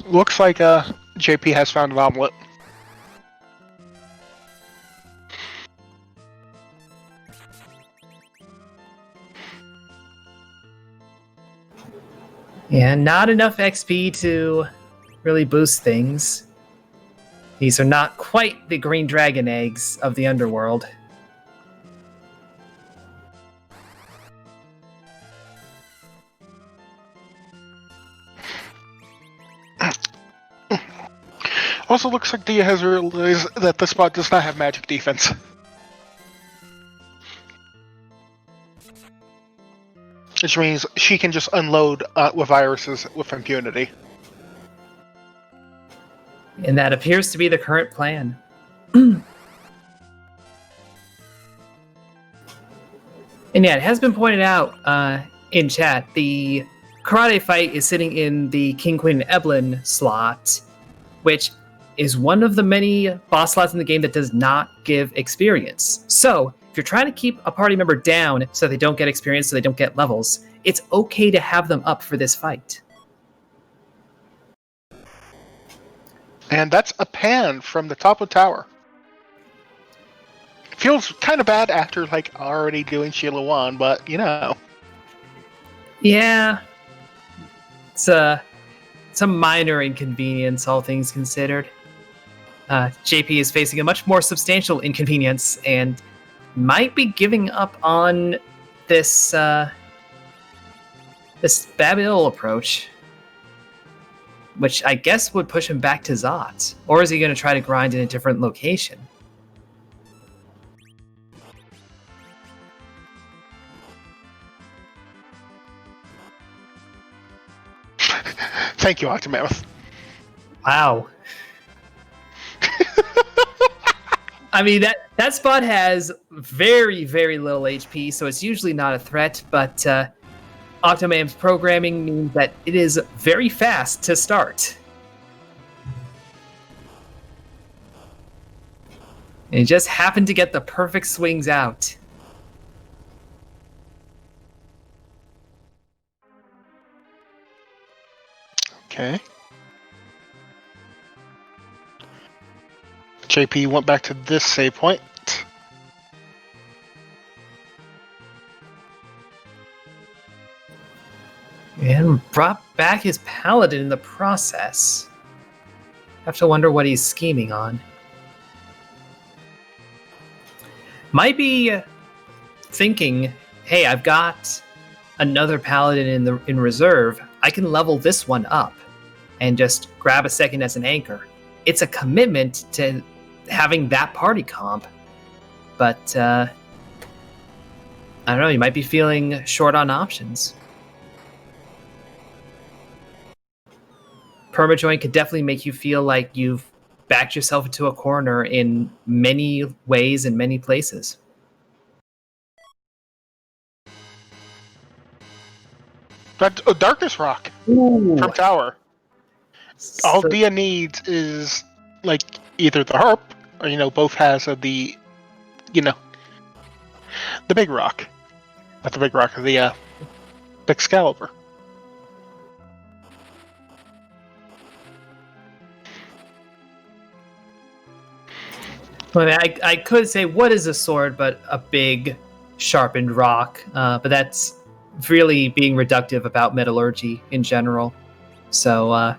Looks like JP has found an omelet. Yeah, not enough XP to really boost things. These are not quite the green dragon eggs of the underworld. Also looks like Dia has realized that the spot does not have magic defense. Which means she can just unload with viruses with impunity. And that appears to be the current plan. And yeah, it has been pointed out in chat, the karate fight is sitting in the King, Queen, and Evelyn slot, which is one of the many boss slots in the game that does not give experience. So, if you're trying to keep a party member down so they don't get experience, so they don't get levels, it's okay to have them up for this fight. And that's a pan from the top of the tower. Feels kind of bad after, already doing Sheila 1, but, Yeah. It's a minor inconvenience, all things considered. JP is facing a much more substantial inconvenience and might be giving up on this this Babil approach, which I guess would push him back to Zot. Or is he going to try to grind in a different location? Thank you, Octomammoth. Wow. I mean, that spot has very, very little HP, so it's usually not a threat, but Octomam's programming means that it is very fast to start. And it just happened to get the perfect swings out. Okay. JP went back to this save point. And brought back his paladin in the process. Have to wonder what he's scheming on. Might be thinking, hey, I've got another paladin in reserve. I can level this one up and just grab a second as an anchor. It's a commitment to having that party comp, but I don't know, you might be feeling short on options. Permajoint could definitely make you feel like you've backed yourself into a corner in many ways and many places. Darkness Rock. Ooh. From Tower. All Dia needs is like either the harp or both has the the big rock. Not the big rock, the Excalibur. Well, I could say what is a sword but a big sharpened rock, but that's really being reductive about metallurgy in general. So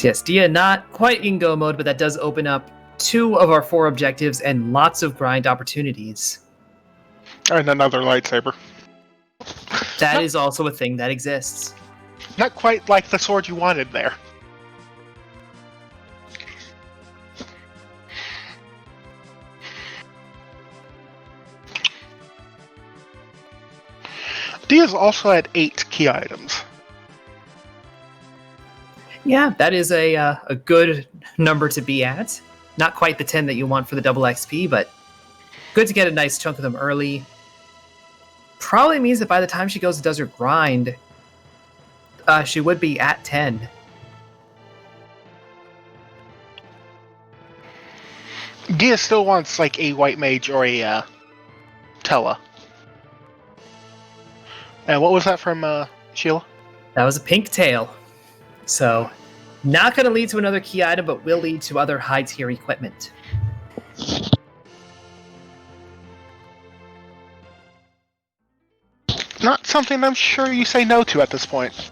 yes, Dia not quite in go mode, but that does open up 2 of our 4 objectives and lots of grind opportunities. And another lightsaber. That is also a thing that exists. Not quite like the sword you wanted there. Dia's also at 8 key items. Yeah, that is a good number to be at. Not quite the 10 that you want for the double XP, but good to get a nice chunk of them early. Probably means that by the time she goes and does her grind, she would be at 10. Dia still wants like a white mage or a Tella. And what was that from Sheila? That was a pink tail. So, not going to lead to another key item, but will lead to other high tier equipment. Not something I'm sure you say no to at this point.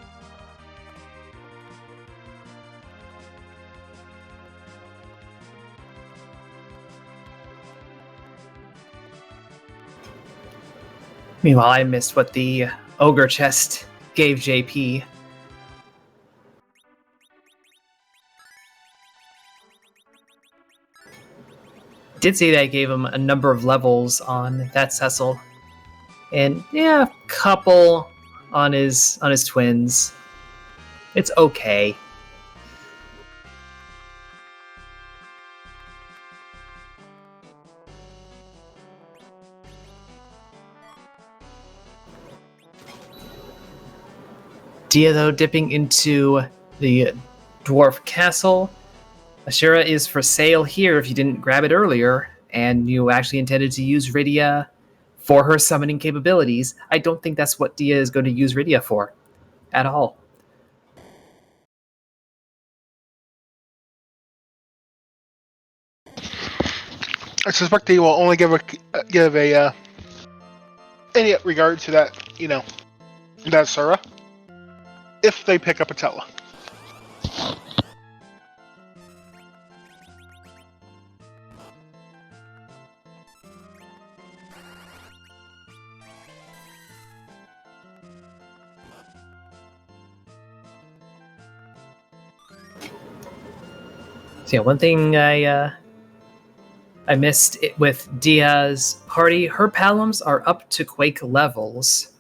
Meanwhile, I missed what the ogre chest gave JP. Did see that I gave him a number of levels on that Cecil. And yeah, a couple on his twins. It's okay. Dia, though, dipping into the dwarf castle. Ashura is for sale here if you didn't grab it earlier, and you actually intended to use Rydia for her summoning capabilities. I don't think that's what Dia is going to use Rydia for at all. I suspect he will only give any regard to that, that Sura, if they pick up a Tella. So yeah, one thing I missed it with Dia's party, her Palums are up to Quake levels.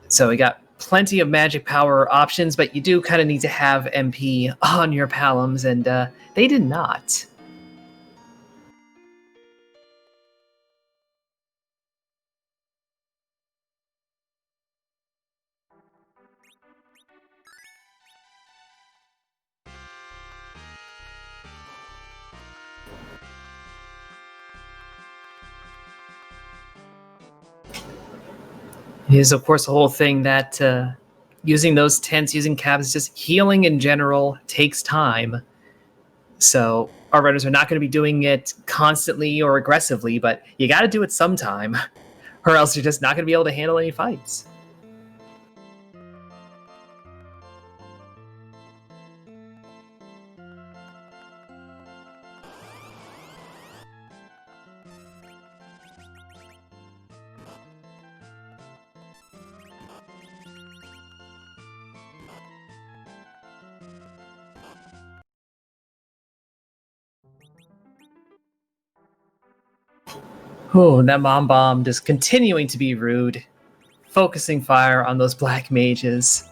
So we got plenty of magic power options, but you do kind of need to have MP on your Palums, and they did not. Is of course the whole thing that using those tents, using cabs, just healing in general takes time. So our runners are not going to be doing it constantly or aggressively, but you got to do it sometime, or else you're just not going to be able to handle any fights. Oh, that Mom Bomb just continuing to be rude, focusing fire on those black mages.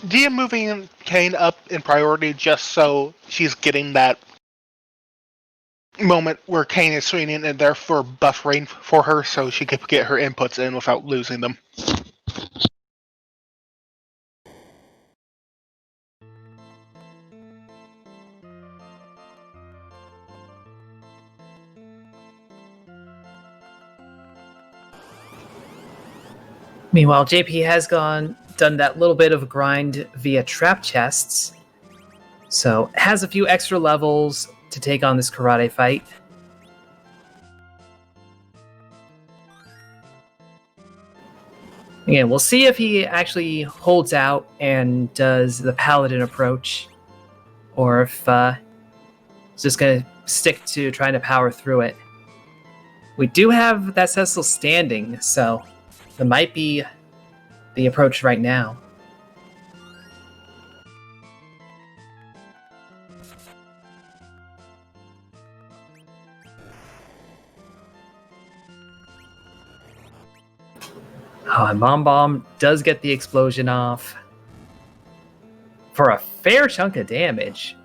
Dia moving Kane up in priority just so she's getting that moment where Kane is swinging and therefore buffering for her so she can get her inputs in without losing them. Meanwhile, JP has done that little bit of a grind via trap chests, so has a few extra levels to take on this karate fight. Again, we'll see if he actually holds out and does the paladin approach, or if he's just going to stick to trying to power through it. We do have that Cecil standing, so that might be the approach right now. Oh, and Mom Bomb does get the explosion off for a fair chunk of damage.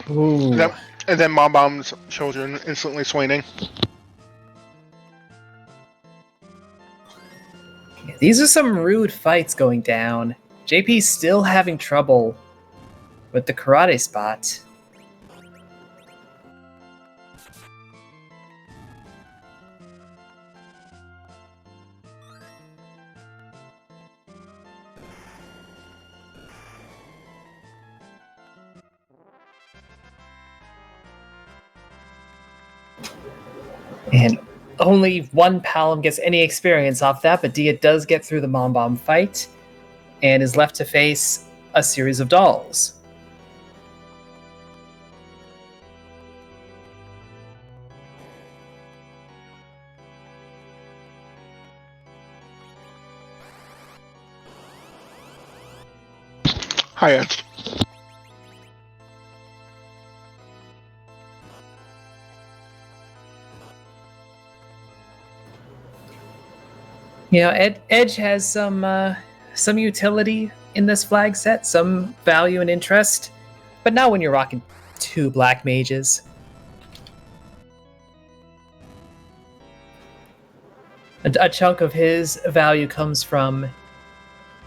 Ooh. And then Mom Bomb's children instantly swinging. These are some rude fights going down. JP's still having trouble with the karate spot. And only one Palom gets any experience off that, but Dia does get through the Mom Bomb fight and is left to face a series of dolls. Hi, Edge. You know, Edge has some utility in this flag set, some value and interest, but not when you're rocking two black mages. A chunk of his value comes from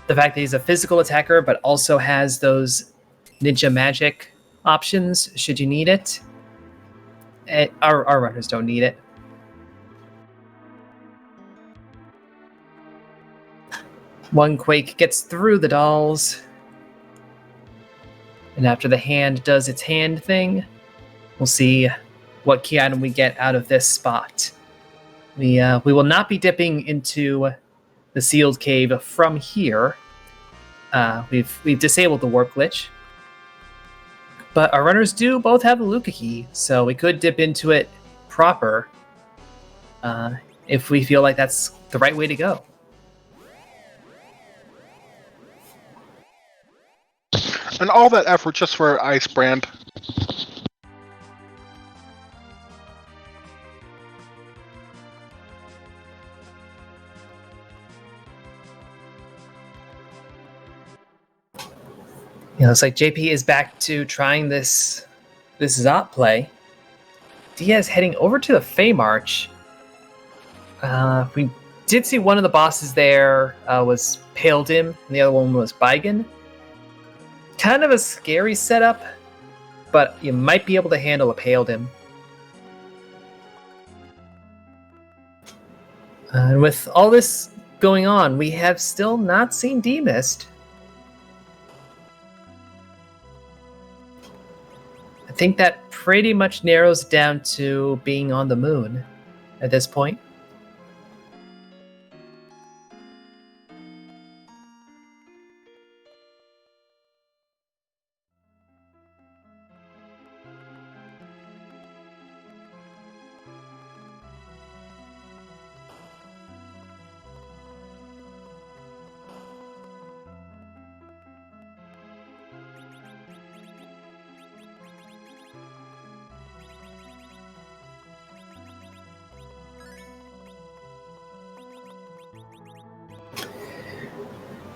the fact that he's a physical attacker, but also has those ninja magic options should you need it. Our runners don't need it. One Quake gets through the dolls, and after the hand does its hand thing, we'll see what key item we get out of this spot. We will not be dipping into the sealed cave from here. We've disabled the warp glitch. But our runners do both have a Luca key, so we could dip into it proper if we feel like that's the right way to go. And all that effort just for Ice Brand. Looks like JP is back to trying this Zot play. Diaz heading over to the Fey March. We did see one of the bosses there was Pale Dim, and the other one was Baigan. Kind of a scary setup, but you might be able to handle a Pale Dim. And with all this going on, we have still not seen D-Mist. I think that pretty much narrows it down to being on the moon at this point.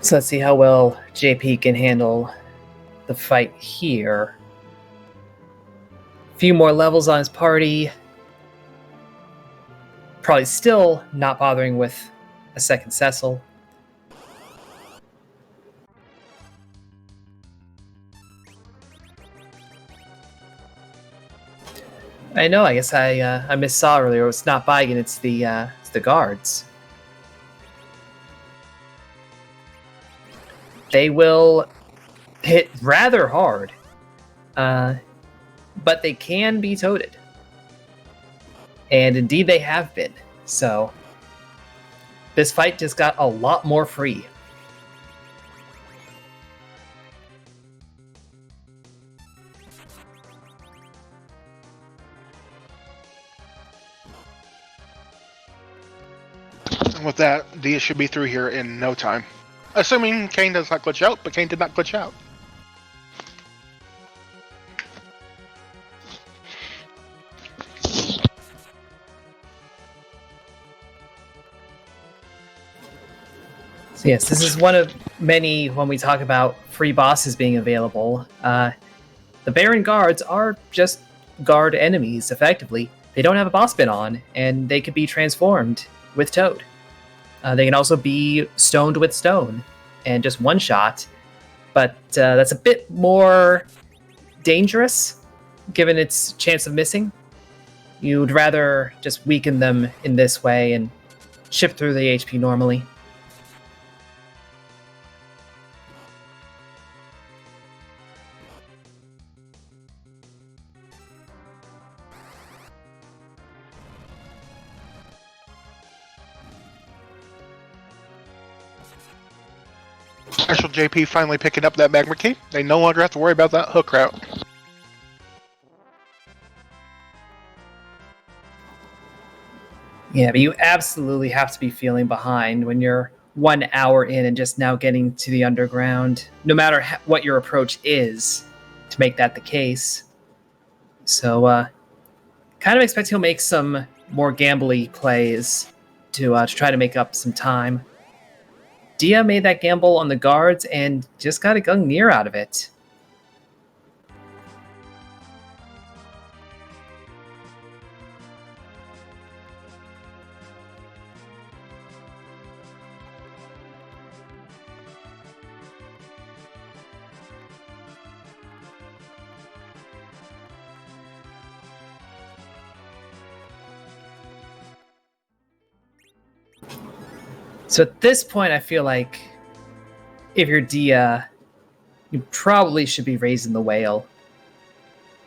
So let's see how well JP can handle the fight here. A few more levels on his party. Probably still not bothering with a second Cecil. I know, I guess I missaw earlier. It's not Baigan, it's the guards. They will hit rather hard, but they can be toted. And indeed they have been. So this fight just got a lot more free. And with that, Dia should be through here in no time. Assuming Kane does not glitch out, but Kane did not glitch out. So yes, this is one of many when we talk about free bosses being available. The Baron guards are just guard enemies, effectively. They don't have a boss bin on, and they could be transformed with Toad. They can also be stoned with stone and just one-shot, but that's a bit more dangerous, given its chance of missing. You'd rather just weaken them in this way and chip through the HP normally. Special JP finally picking up that magma key. They no longer have to worry about that hook route. Yeah, but you absolutely have to be feeling behind when you're 1 hour in and just now getting to the underground, no matter what your approach is, to make that the case. So, kind of expect he'll make some more gambly plays to try to make up some time. Dia made that gamble on the guards and just got a Gungnir out of it. So at this point, I feel like if you're Dia, you probably should be raising the whale.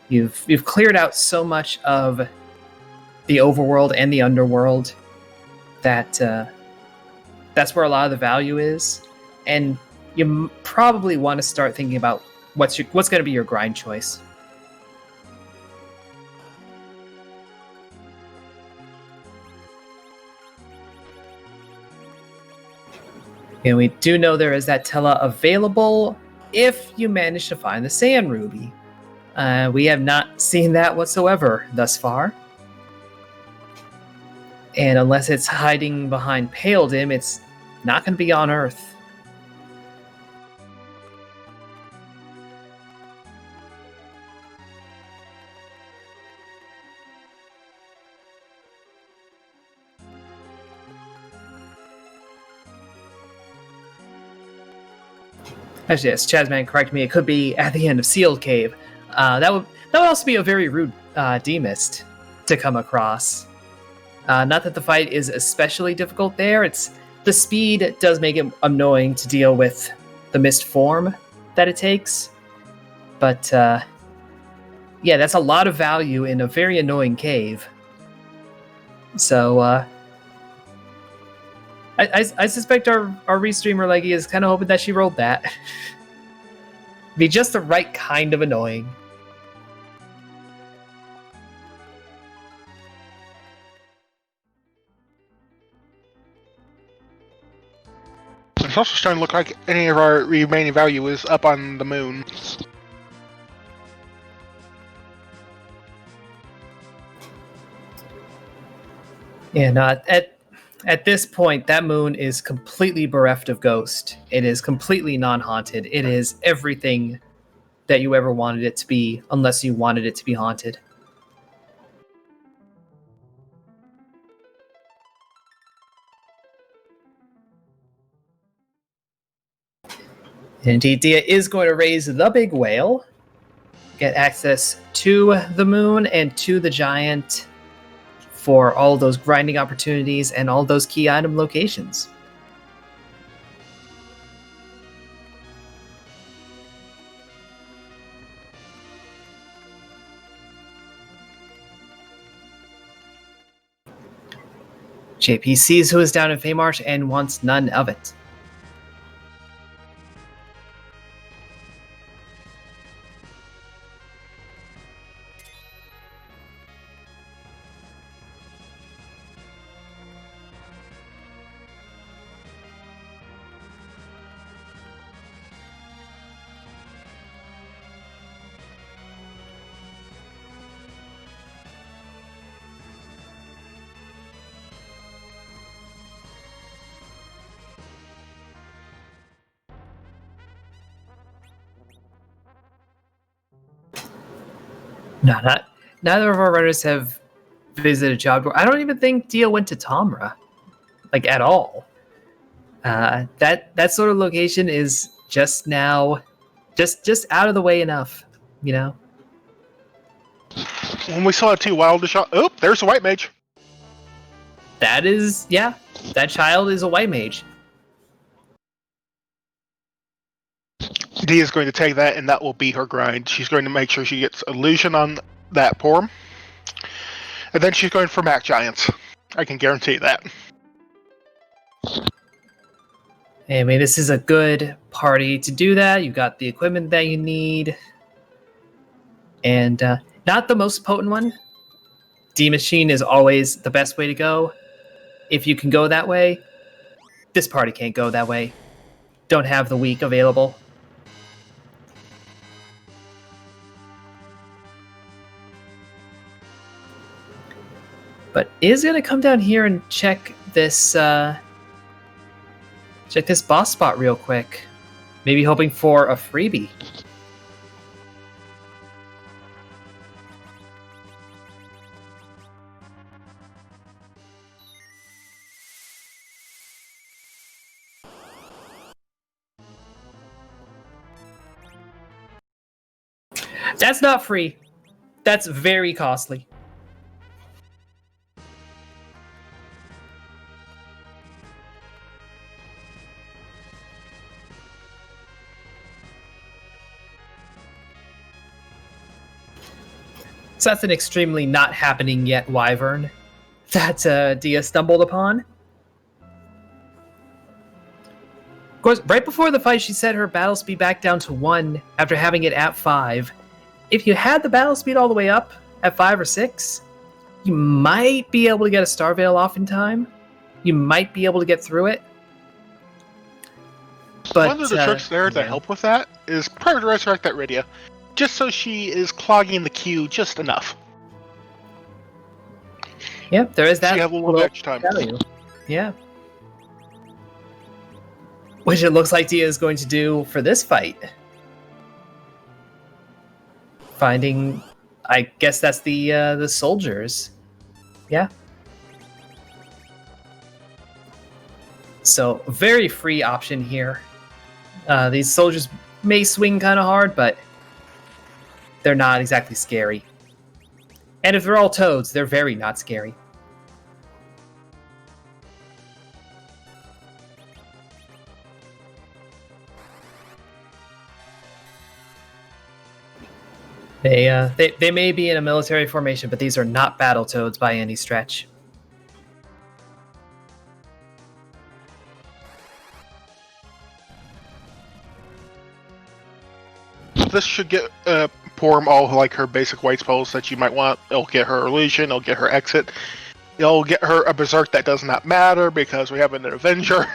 You've cleared out so much of the overworld and the underworld that that's where a lot of the value is, and you probably want to start thinking about what's going to be your grind choice. And we do know there is that Tela available if you manage to find the Sand Ruby. We have not seen that whatsoever thus far. And unless it's hiding behind Paledim, it's not going to be on Earth. Actually, yes, Chazman, correct me. It could be at the end of Sealed Cave. That would also be a very rude demist to come across. Not that the fight is especially difficult there. It's the speed does make it annoying to deal with the mist form that it takes. But yeah, that's a lot of value in a very annoying cave. So I suspect our restreamer Leggy is kind of hoping that she rolled that. Be just the right kind of annoying. It's also starting to look like any of our remaining value is up on the moon. And at this point, that moon is completely bereft of ghost. It is completely non-haunted. It is everything that you ever wanted it to be, unless you wanted it to be haunted. Indeed, Dia is going to raise the big whale, get access to the moon and to the giant for all those grinding opportunities and all those key item locations. JP sees who is down in Feymarsh and wants none of it. No, neither of our runners have visited Jobdor. I don't even think Dia went to Tomra, like at all. That sort of location is just now, just out of the way enough, you know. When we saw 2 wild shot, oh, there's a white mage. That is, yeah, that child is a white mage. D is going to take that, and that will be her grind. She's going to make sure she gets illusion on that porm, and then she's going for Mac Giants. I can guarantee that. I mean, this is a good party to do that. You've got the equipment that you need, and not the most potent one. D Machine is always the best way to go. If you can go that way, this party can't go that way. Don't have the week available. But is going to come down here and check this boss spot real quick. Maybe hoping for a freebie. That's not free. That's very costly. So that's an extremely not happening yet wyvern that Dia stumbled upon. Of course, right before the fight, she set her battle speed back down to 1 after having it at 5. If you had the battle speed all the way up at 5 or 6, you might be able to get a Star Veil off in time. You might be able to get through it. But one of the tricks there to help with that is prepare to resurrect that Rydia, just so she is clogging the queue just enough. Yep, there is that. So you have a little bit extra time. Value. Yeah. Which it looks like Dia is going to do for this fight. Finding, I guess that's the soldiers. Yeah. So very free option here. These soldiers may swing kind of hard, but they're not exactly scary. And if they're all toads, they're very not scary. They may be in a military formation, but these are not battle toads by any stretch. This should get Porm all like her basic white spells that you might want. It'll get her illusion, it'll get her exit, it'll get her a berserk that does not matter because we have an Avenger.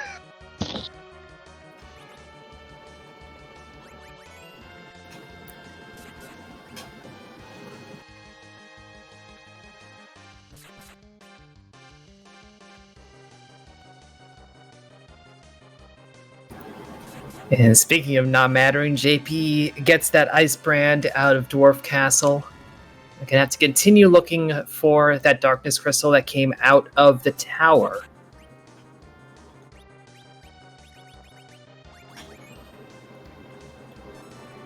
And speaking of not mattering, JP gets that ice brand out of Dwarf Castle. We're gonna have to continue looking for that darkness crystal that came out of the tower.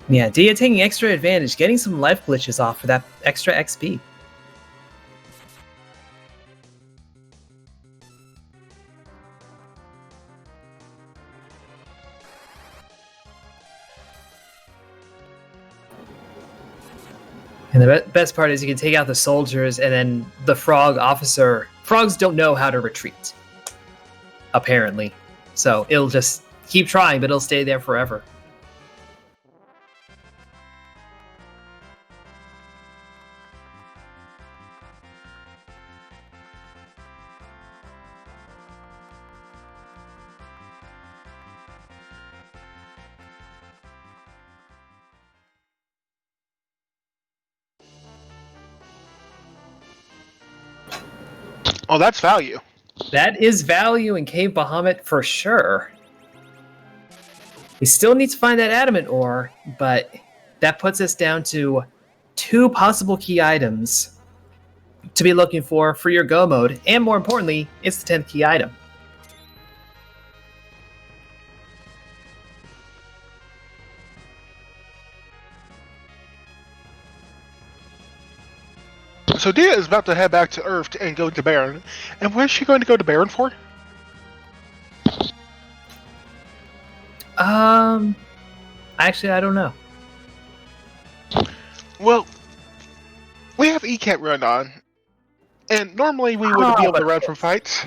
Yeah, Dia taking extra advantage, getting some life glitches off for that extra XP. And the best part is you can take out the soldiers and then the frog officer. Frogs don't know how to retreat, apparently. So it'll just keep trying, but it'll stay there forever. Oh, that's value. That is value in Cave Bahamut for sure. We still need to find that adamant ore, but that puts us down to 2 possible key items to be looking for your go mode, and more importantly, it's the 10th key item. So Dia is about to head back to Earth and go to Baron. And what is she going to go to Baron for? Actually, I don't know. Well, we have E-Cat run on. And normally we would be able to run from fights.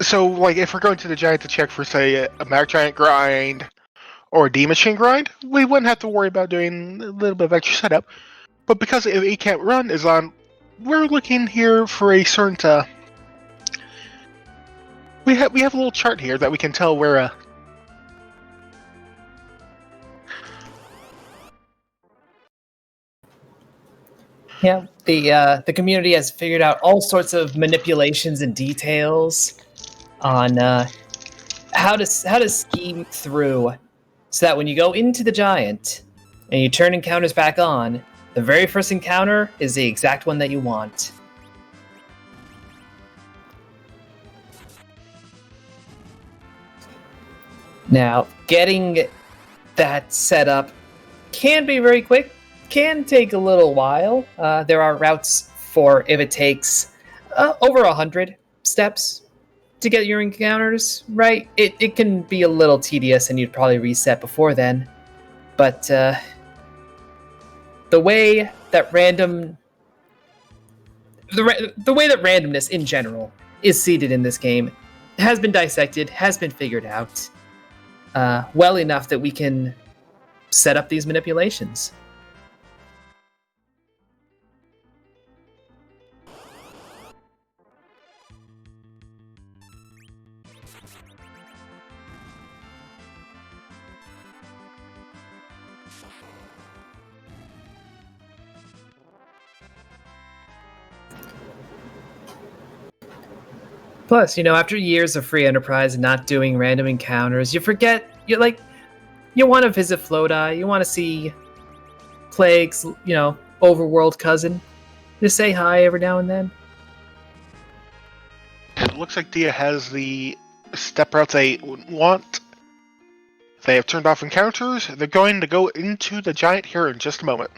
So, like, if we're going to the Giant to check for, say, a Mag Giant grind or a D-Machine grind, we wouldn't have to worry about doing a little bit of extra setup. But because if E-Cat run is on, we're looking here for a certain, we have a little chart here that we can tell where, Yeah, the community has figured out all sorts of manipulations and details on how to scheme through so that when you go into the Giant and you turn encounters back on, the very first encounter is the exact one that you want. Now, getting that set up can be very quick, can take a little while. There are routes for if it takes over 100 steps to get your encounters right. It can be a little tedious and you'd probably reset before then. But the way that randomness in general is seated in this game has been dissected, has been figured out well enough that we can set up these manipulations. Plus, after years of free enterprise and not doing random encounters, you forget, you want to visit Flodi, you want to see Plague's, overworld cousin. Just say hi every now and then. And it looks like Dia has the step routes they want. They have turned off encounters. They're going to go into the giant here in just a moment.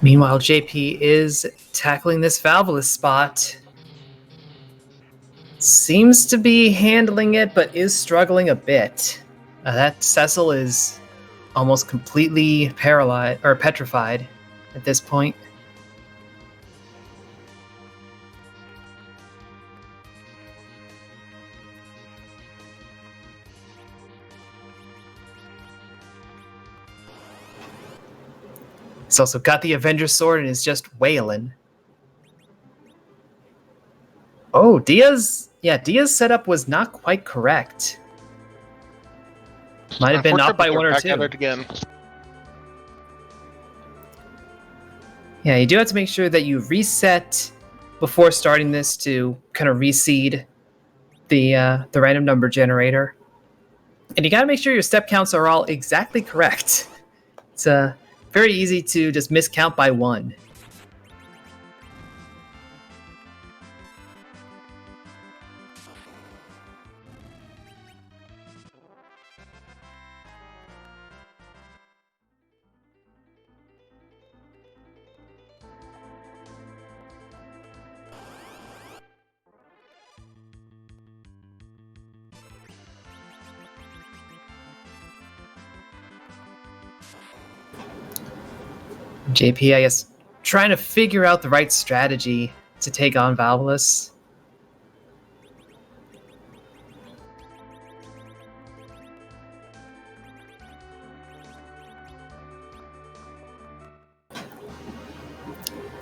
Meanwhile, JP is tackling this Valvalus spot. Seems to be handling it, but is struggling a bit. That Cecil is almost completely paralyzed or petrified at this point. He's also got the Avenger sword and is just wailing. Oh, Dia's setup was not quite correct. Might have been off by one or two. At it again. Yeah, you do have to make sure that you reset before starting this to kind of reseed the random number generator. And you got to make sure your step counts are all exactly correct. It's very easy to just miscount by one. JP, I guess, trying to figure out the right strategy to take on Valvalus.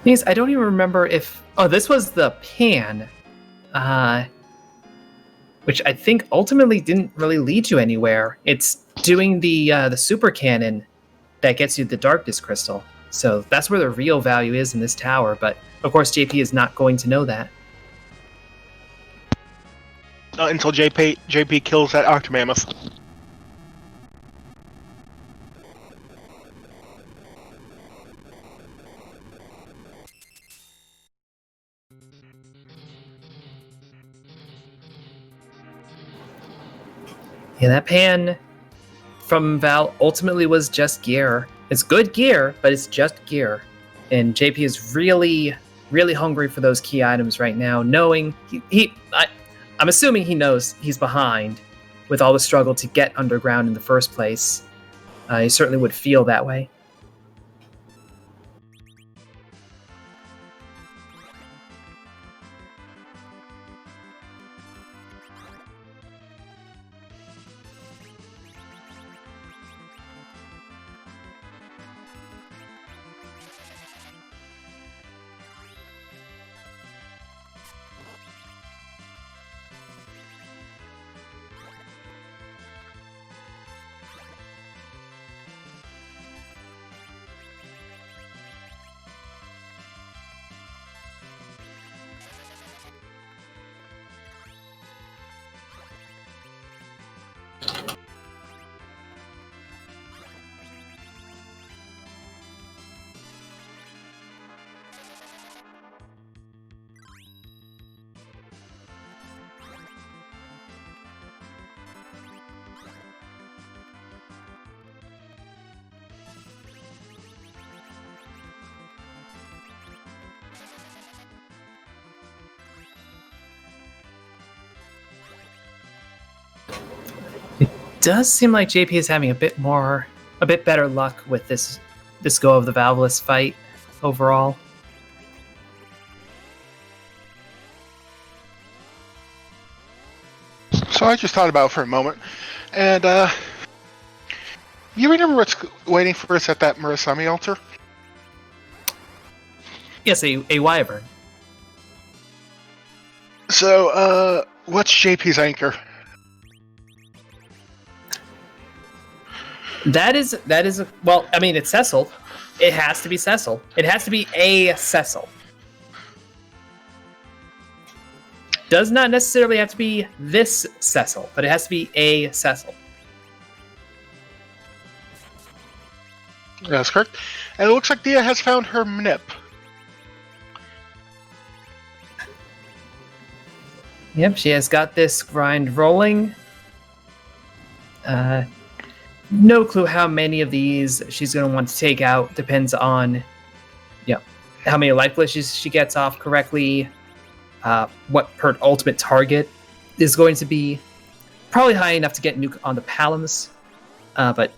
Thing is, I don't even remember if... Oh, this was the pan. Which I think ultimately didn't really lead you anywhere. It's doing the super cannon that gets you the darkness crystal. So that's where the real value is in this tower, but of course JP is not going to know that. Until JP kills that Octomammoth. Yeah, that pan from Val ultimately was just gear. It's good gear, but it's just gear. And JP is really, really hungry for those key items right now, knowing I'm assuming he knows he's behind with all the struggle to get underground in the first place. He certainly would feel that way. Does seem like JP is having a bit better luck with this go of the Valvalus fight overall. So I just thought about it for a moment, and You remember what's waiting for us at that Murasami altar? Yes, a wyvern. So, what's JP's anchor? That is well, I mean, it's Cecil. It has to be Cecil. It has to be a Cecil. Does not necessarily have to be this Cecil, but it has to be a Cecil. That's correct. And it looks like Dia has found her Manip. Yep, she has got this grind rolling. No clue how many of these she's going to want to take out. Depends on, how many life glitches she gets off correctly. What her ultimate target is going to be. Probably high enough to get nuke on the Palams, but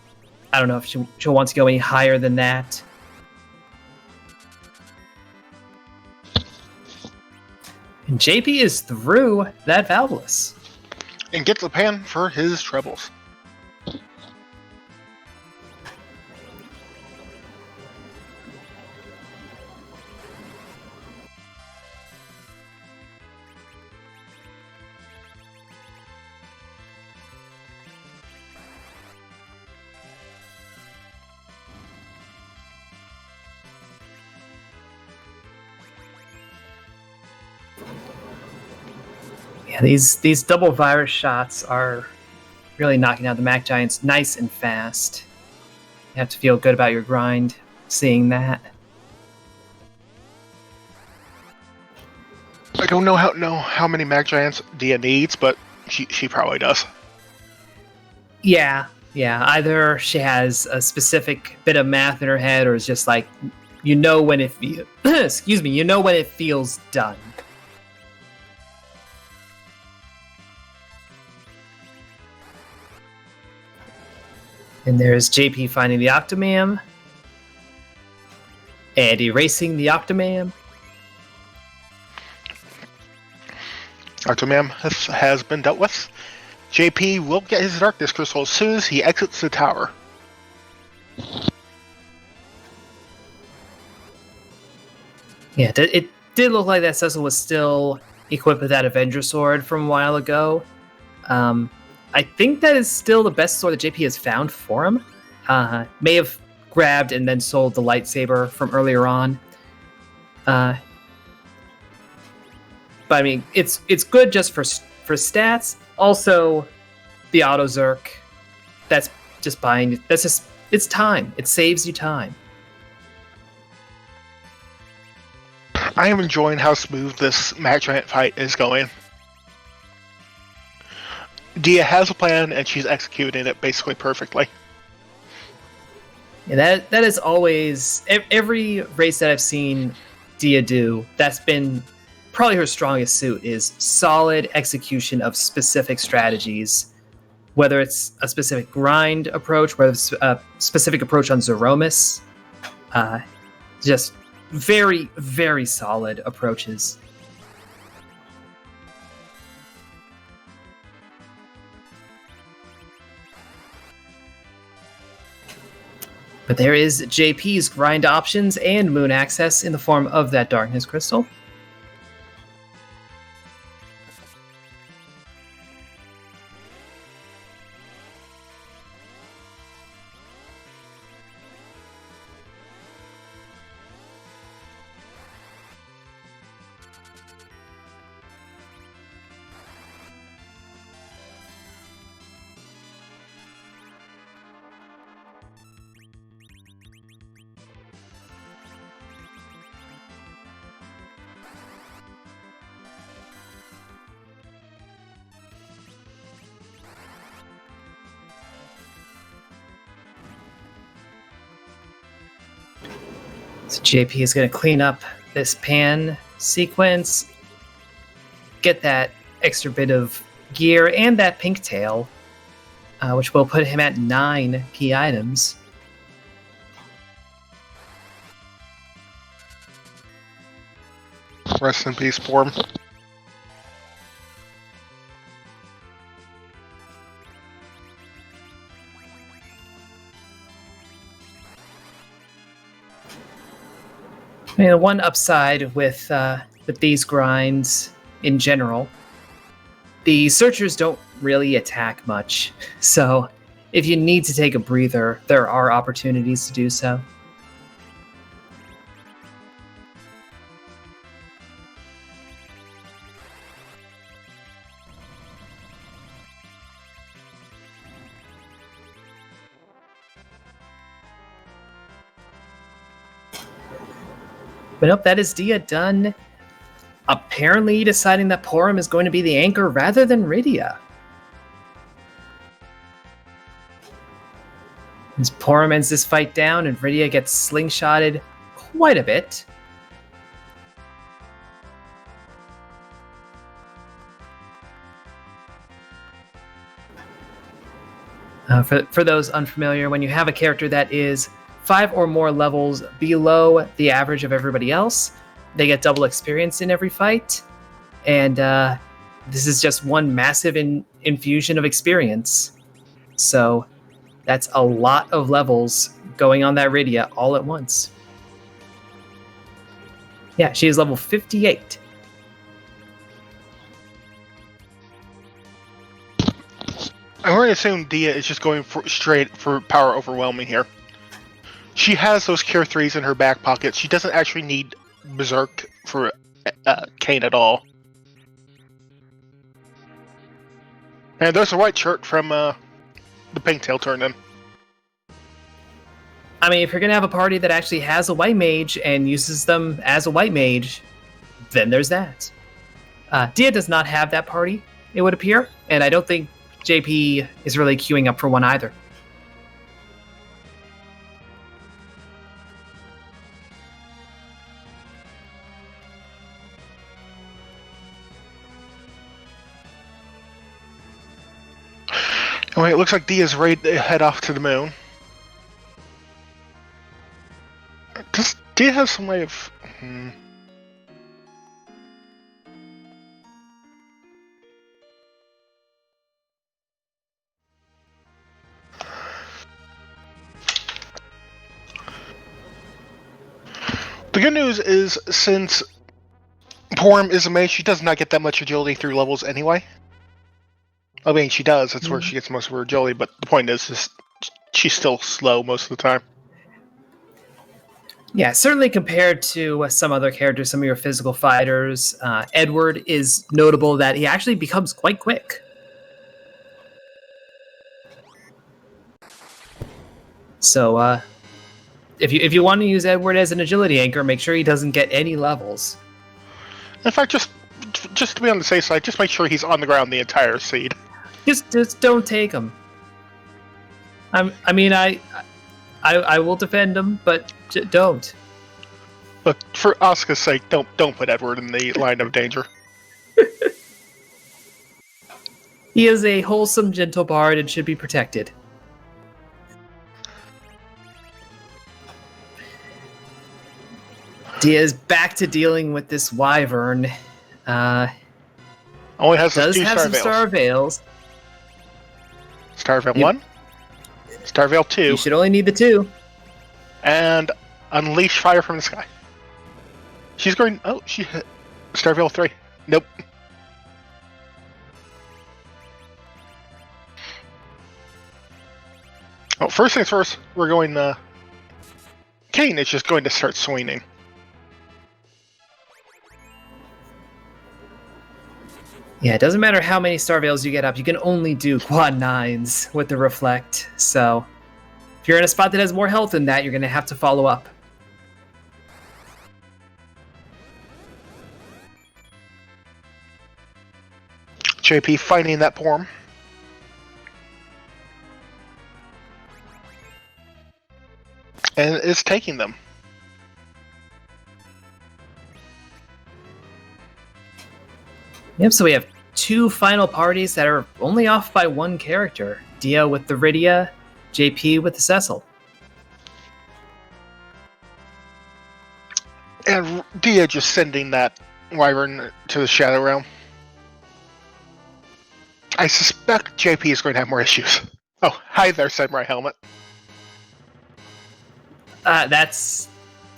I don't know if she'll want to go any higher than that. And JP is through that Valvelus. And gets the pan for his troubles. Yeah, these double virus shots are really knocking out the Mac Giants nice and fast. You have to feel good about your grind seeing that. I don't know how many Mag Giants Dia needs, but she probably does. Yeah. Either she has a specific bit of math in her head, or it's just like, when it feels. Excuse me. When it feels done. And there's JP finding the Octomam. And erasing the Octomam. Octomam has been dealt with. JP will get his Darkness Crystal as soon as he exits the tower. Yeah, it did look like that Cecil was still equipped with that Avenger Sword from a while ago. I think that is still the best sword that JP has found for him. May have grabbed and then sold the lightsaber from earlier on. But I mean, it's good just for stats. Also, the auto Zerk. That's just buying. It's time. It saves you time. I am enjoying how smooth this Mag Giant fight is going. Dia has a plan, and she's executing it basically perfectly. Yeah, that is always every race that I've seen Dia do. That's been probably her strongest suit, is solid execution of specific strategies. Whether it's a specific grind approach, whether it's a specific approach on Zeromus, just very, very solid approaches. But there is JP's grind options and moon access in the form of that Darkness Crystal. So JP is going to clean up this pan sequence, get that extra bit of gear and that pink tail, which will put him at 9 key items. Rest in peace, Form. I mean, the one upside with these grinds in general, the searchers don't really attack much. So if you need to take a breather, there are opportunities to do so. But nope, that is Dia done. Apparently deciding that Porum is going to be the anchor rather than Rydia. As Porum ends this fight down and Rydia gets slingshotted quite a bit. For those unfamiliar, when you have a character that is 5 or more levels below the average of everybody else, they get double experience in every fight. And this is just one massive infusion of experience. So that's a lot of levels going on that Rydia all at once. Yeah, she is level 58. I'm going to assume Dia is just going straight for power overwhelming here. She has those Cure 3s in her back pocket. She doesn't actually need Berserk for Kane at all. And there's a white shirt from the Pinktail turn-in. I mean, if you're going to have a party that actually has a white mage and uses them as a white mage, then there's that. Dia does not have that party, it would appear, and I don't think JP is really queuing up for one either. Anyway, it looks like Dia's ready to head off to the moon. Does Dia have some way of... The good news is, since Porum is a mage, she does not get that much agility through levels anyway. I mean, she does. That's where she gets most of her agility, but the point is she's still slow most of the time. Yeah, certainly compared to some other characters, some of your physical fighters, Edward is notable that he actually becomes quite quick. So, if you want to use Edward as an agility anchor, make sure he doesn't get any levels. In fact, just to be on the safe side, just make sure he's on the ground the entire seed. Just don't take him. I mean, I will defend him, but don't. But for Asuka's sake, don't put Edward in the line of danger. He is a wholesome, gentle bard and should be protected. Dia is back to dealing with this wyvern. Only has does two have some Star Veils. Star Veil 1, Star Veil 2. You should only need the 2. And Unleash Fire from the Sky. She's going... Oh, she hit Star Veil 3. Nope. Oh, first things first, we're going... Kane is just going to start swinging. Yeah, it doesn't matter how many Star Veils you get up, you can only do quad 9s with the Reflect, so if you're in a spot that has more health than that, you're going to have to follow up. JP finding that Porum. And is taking them. Yep, so we have 2 final parties that are only off by 1 character. Dia with the Rydia, JP with the Cecil. And Dia just sending that wyvern to the Shadow Realm. I suspect JP is going to have more issues. Oh, hi there, Samurai Helmet. That's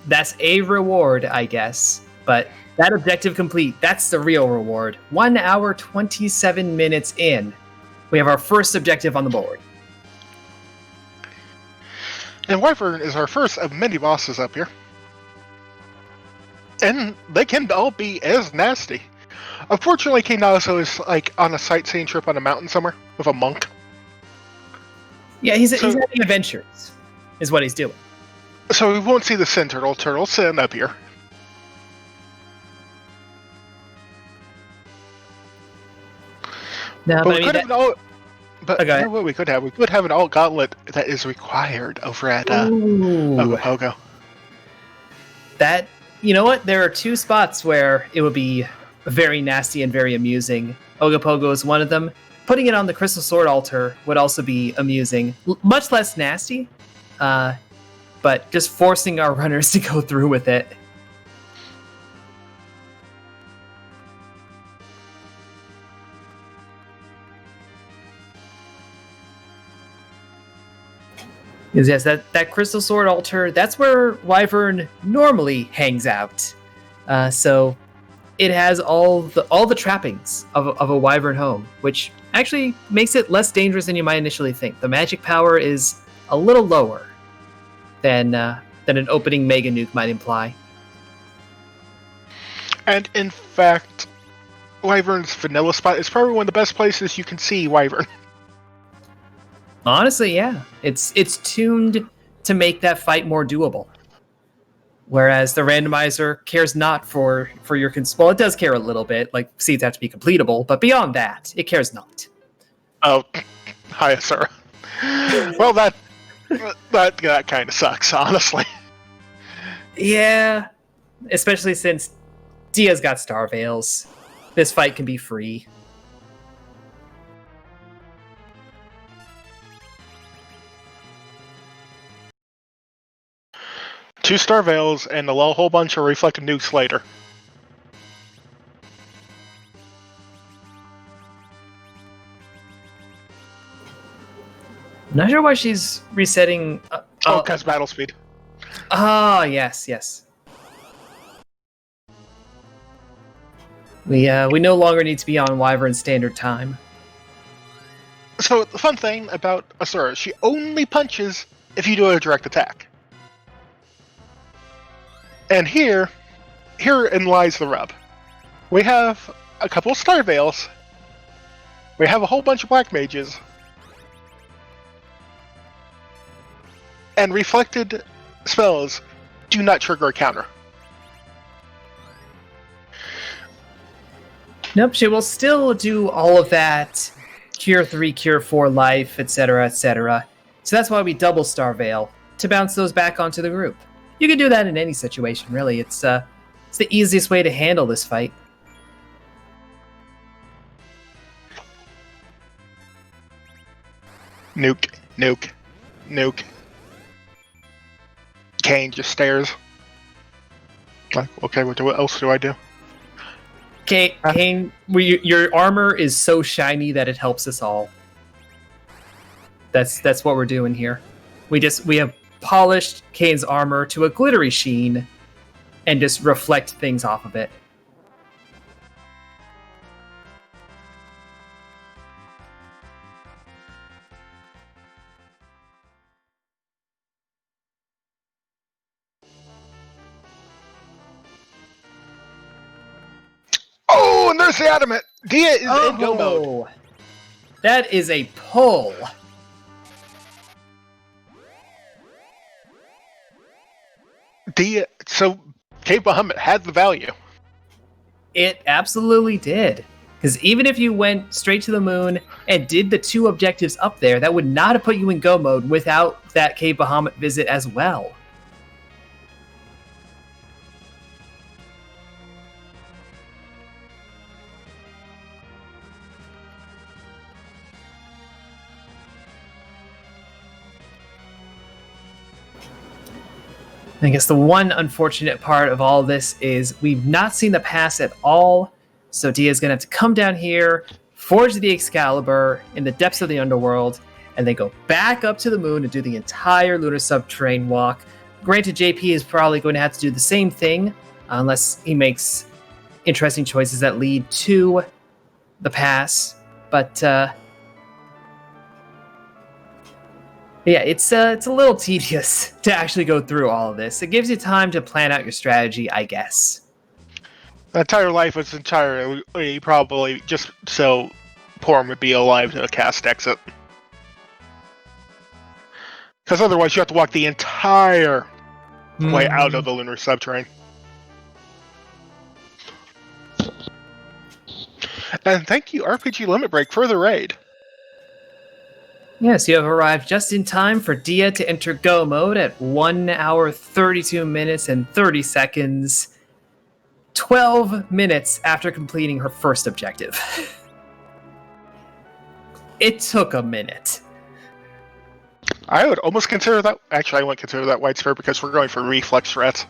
That's a reward, I guess. But that objective complete, that's the real reward. 1 hour, 27 minutes in. We have our first objective on the board. And Wyvern is our first of many bosses up here. And they can all be as nasty. Unfortunately, King Naso is like on a sightseeing trip on a mountain somewhere with a monk. Yeah, he's having adventures, is what he's doing. So we won't see the Sin Turtle. Turtle Sin up here. No, but we could have an alt. But okay. You know what we could have? We could have an alt gauntlet that is required over at Ogopogo. That, you know what? There are two spots where it would be very nasty and very amusing. Ogopogo is one of them. Putting it on the Crystal Sword altar would also be amusing. Much less nasty, but just forcing our runners to go through with it. Yes, that Crystal Sword altar, that's where Wyvern normally hangs out. So it has all the trappings of a Wyvern home, which actually makes it less dangerous than you might initially think. The magic power is a little lower than an opening Mega Nuke might imply. And in fact, Wyvern's vanilla spot is probably one of the best places you can see Wyvern. Honestly, yeah. It's tuned to make that fight more doable. Whereas the randomizer cares not for your... Well, it does care a little bit, like seeds have to be completable, but beyond that, it cares not. Oh, hi, sir. Well, that kind of sucks, honestly. Yeah, especially since Dia's got Star Veils. This fight can be free. Two Star Veils and a whole bunch of reflective nukes later. I'm not sure why she's resetting... because battle speed. Ah, yes. We no longer need to be on Wyvern Standard Time. So the fun thing about Asura, she only punches if you do a direct attack. And herein lies the rub. We have a couple of Star Veils. We have a whole bunch of Black Mages. And reflected spells do not trigger a counter. Nope, she will still do all of that. Cure 3, Cure 4 life, etc., etc. So that's why we double Star Veil, to bounce those back onto the group. You can do that in any situation, really. It's the easiest way to handle this fight. Nuke. Kane just stares. Like, okay, what else do I do? Kane, your armor is so shiny that it helps us all. That's what we're doing here. We have polished Kane's armor to a glittery sheen and just reflect things off of it. Oh, and there's the adamant. Dia is in go mode. That is a pull. Dia, so Cape Bahamut had the value. It absolutely did. Because even if you went straight to the moon and did the two objectives up there, that would not have put you in go mode without that Cape Bahamut visit as well. I guess the one unfortunate part of all this is we've not seen the pass at all, so Dia's going to have to come down here, forge the Excalibur in the depths of the underworld, and then go back up to the moon and do the entire lunar subterranean walk, granted, JP is probably going to have to do the same thing unless he makes interesting choices that lead to the pass. But yeah, it's a little tedious to actually go through all of this. It gives you time to plan out your strategy, I guess. The entire life was entirely probably just so Porm would be alive to cast exit. Because otherwise you have to walk the entire way out of the lunar subterrane. And thank you, RPG Limit Break, for the raid. Yes, you have arrived just in time for Dia to enter go mode at 1 hour, 32 minutes, and 30 seconds. 12 minutes after completing her first objective. It took a minute. I would almost consider that... Actually, I wouldn't consider that widespread because we're going for reflex threats.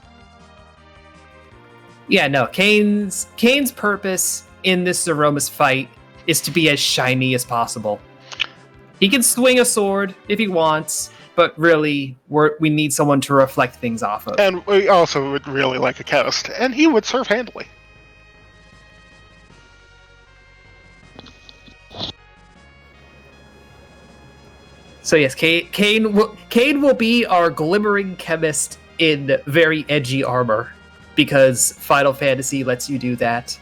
Yeah, no, Kane's purpose in this Threemus fight is to be as shiny as possible. He can swing a sword if he wants, but really, we need someone to reflect things off of. And we also would really like a coast, and he would serve handily. So yes, Kane will be our glimmering chemist in very edgy armor, because Final Fantasy lets you do that.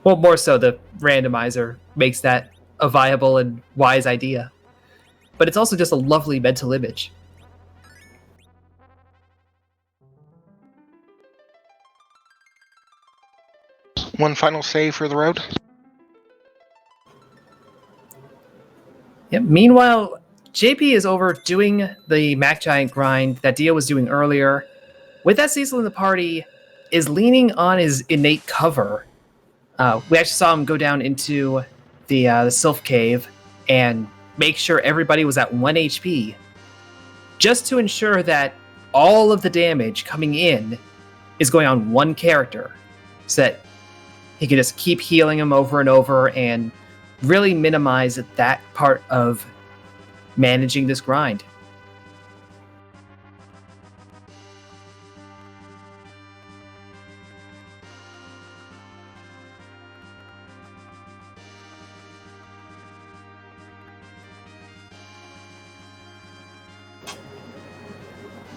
Well, more so the randomizer makes that a viable and wise idea. But it's also just a lovely mental image. One final save for the road. Yep. Meanwhile, JP is over doing the Mac Giant grind that Dio was doing earlier. With that, Cecil in the party is leaning on his innate cover. We actually saw him go down into the Sylph Cave and make sure everybody was at 1 HP, just to ensure that all of the damage coming in is going on one character, so that he can just keep healing him over and over and really minimize that part of managing this grind.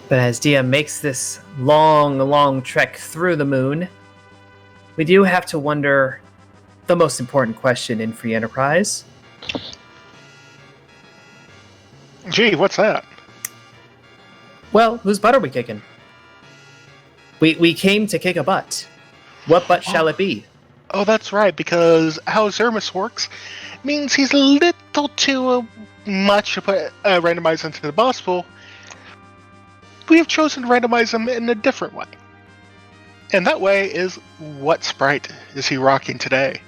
But as Dia makes this long trek through the moon, we do have to wonder the most important question in Free Enterprise. Gee, what's that? Well, whose butt are we kicking? We came to kick a butt. What butt shall it be? Oh, that's right, because how Threemus works means he's a little too much to put randomize into the boss pool. We have chosen to randomize him in a different way. And that way is, what sprite is he rocking today?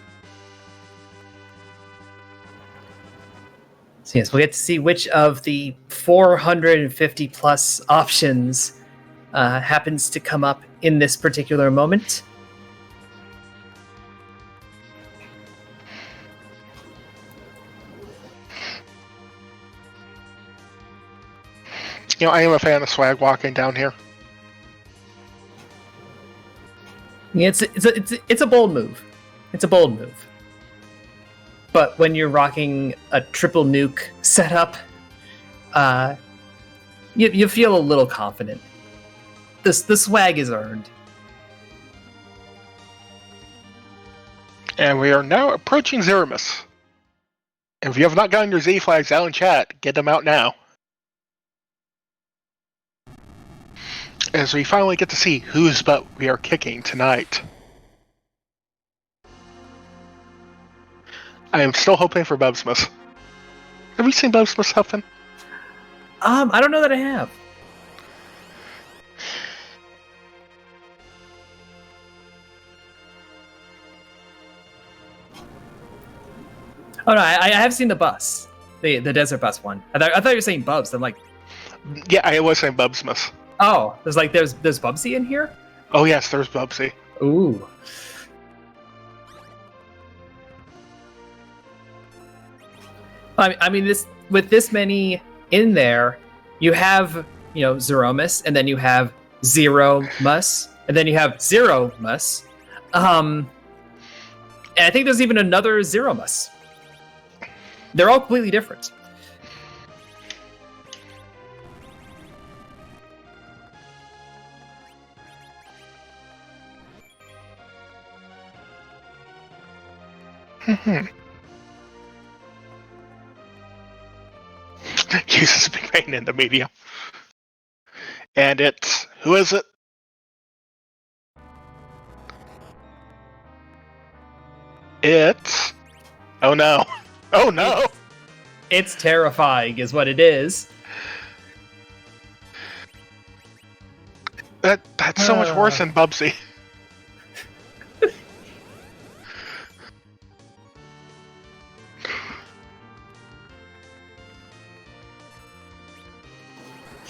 So yes, we'll get to see which of the 450 plus options happens to come up in this particular moment. You know, I am a fan of swag walking down here. Yeah, it's a bold move. It's a bold move. But when you're rocking a triple nuke setup, you feel a little confident. The swag is earned. And we are now approaching Threemus. If you have not gotten your Z flags out in chat, get them out now. As we finally get to see whose butt we are kicking tonight. I am still hoping for Bubsmas. Have you seen Bubsmas huffing? I don't know that I have. Oh no, I have seen the bus, the desert bus one. I thought you were saying Bubs. I'm like, yeah, I was saying Bubsmas. Oh, there's Bubsy in here? Oh yes, there's Bubsy. Ooh. I mean, this with this many in there, you have Zeromus, and then you have Zero Mus, and then you have Zero Mus, and I think there's even another Zero Mus. They're all completely different. Uses big pain in the medium. And it's... Who is it? It's... Oh no. Oh no! It's terrifying, is what it is. That's so much worse than Bubsy.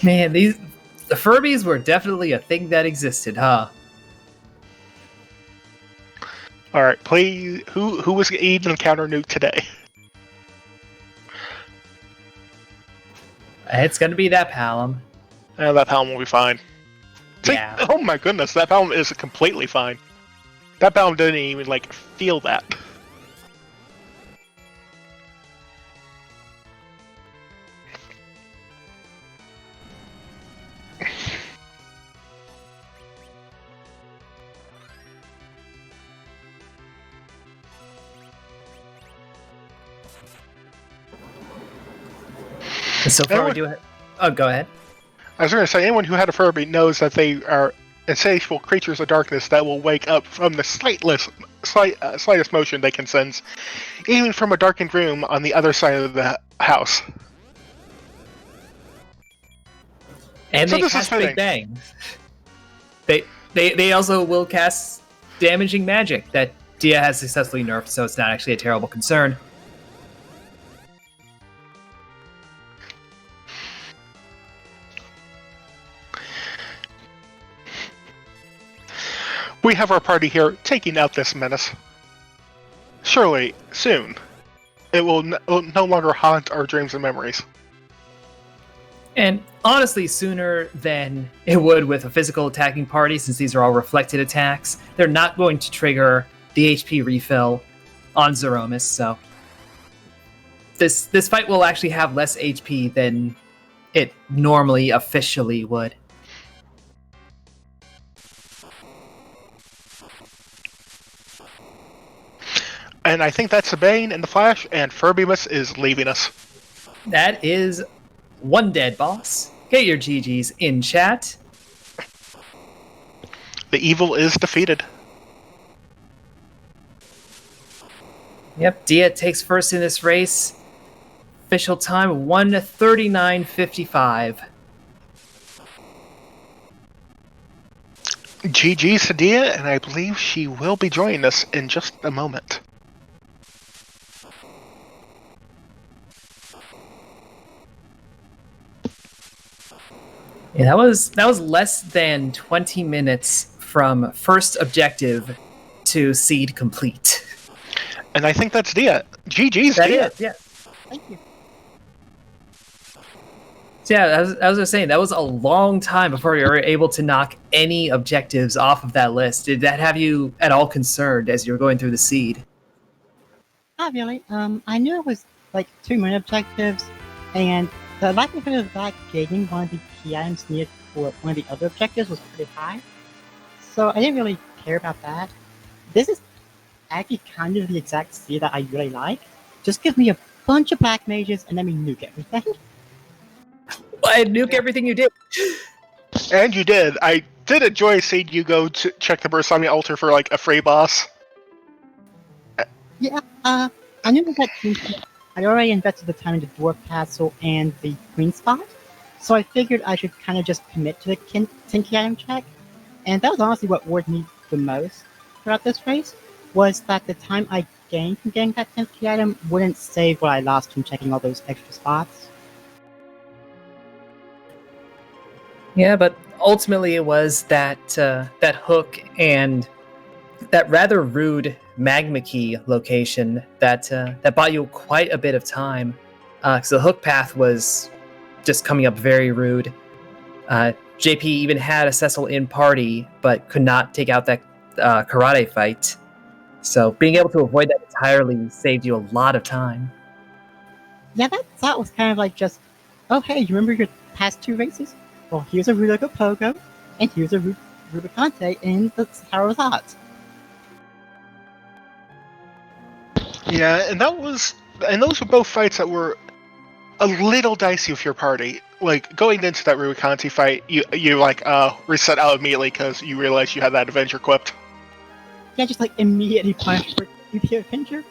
Man, the Furbies were definitely a thing that existed, huh? Alright, please, who was eating the counter nuke today? It's gonna be that Palom. That Palom will be fine. Yeah. Oh my goodness, that Palom is completely fine. That Palom didn't even, feel that. So far, we do it. Oh, go ahead. I was going to say, anyone who had a Furby knows that they are insatiable creatures of darkness that will wake up from the slightest motion they can sense, even from a darkened room on the other side of the house. And so they cast Big Bang. They also will cast damaging magic that Dia has successfully nerfed, so it's not actually a terrible concern. We have our party here taking out this menace. Surely, soon, it will no longer haunt our dreams and memories. And honestly, sooner than it would with a physical attacking party, since these are all reflected attacks, they're not going to trigger the HP refill on Zeromus, so this fight will actually have less HP than it normally officially would. And I think that's the Bane and the Flash, and Furbimus is leaving us. That is one dead boss. Get your GGs in chat. The evil is defeated. Yep, Dia takes first in this race. Official time 1:39.55. GG's to Dia, and I believe she will be joining us in just a moment. Yeah, that was less than 20 minutes from first objective to seed complete. And I think that's Dia. GG's That Dia. is, yeah. Thank you. So yeah, I was just saying, that was a long time before you were able to knock any objectives off of that list. Did that have you at all concerned as you were going through the seed? Not really. I knew it was like 2 main objectives, and the likelihood of that getting one of the key items needed for one of the other objectives was pretty high. So I didn't really care about that. This is actually kind of the exact seed that I really like. Just give me a bunch of black mages and let me nuke everything. I'd nuke everything you did. And you did. I did enjoy seeing you go to check the Bursami altar for a free boss. Yeah, I knew that I already invested the time in the Dwarf Castle and the Queen spot, so I figured I should kind of just commit to the 10 key item check. And that was honestly what worried me the most throughout this race, was that the time I gained from getting that 10th key item wouldn't save what I lost from checking all those extra spots. Yeah, but ultimately it was that hook and that rather rude magma key location that bought you quite a bit of time. So the hook path was just coming up very rude. JP even had a Cecil in party, but could not take out that karate fight. So being able to avoid that entirely saved you a lot of time. Yeah, that was kind of like just, oh hey, you remember your past 2 races? Well, here's a Rudico Pogo, and here's a Rubicante in the Tower of Hot. Yeah, and those were both fights that were a little dicey with your party. Like, going into that Rubicante fight, you reset out immediately because you realized you had that Avenger equipped. Yeah, just like immediately punish for UP Avenger.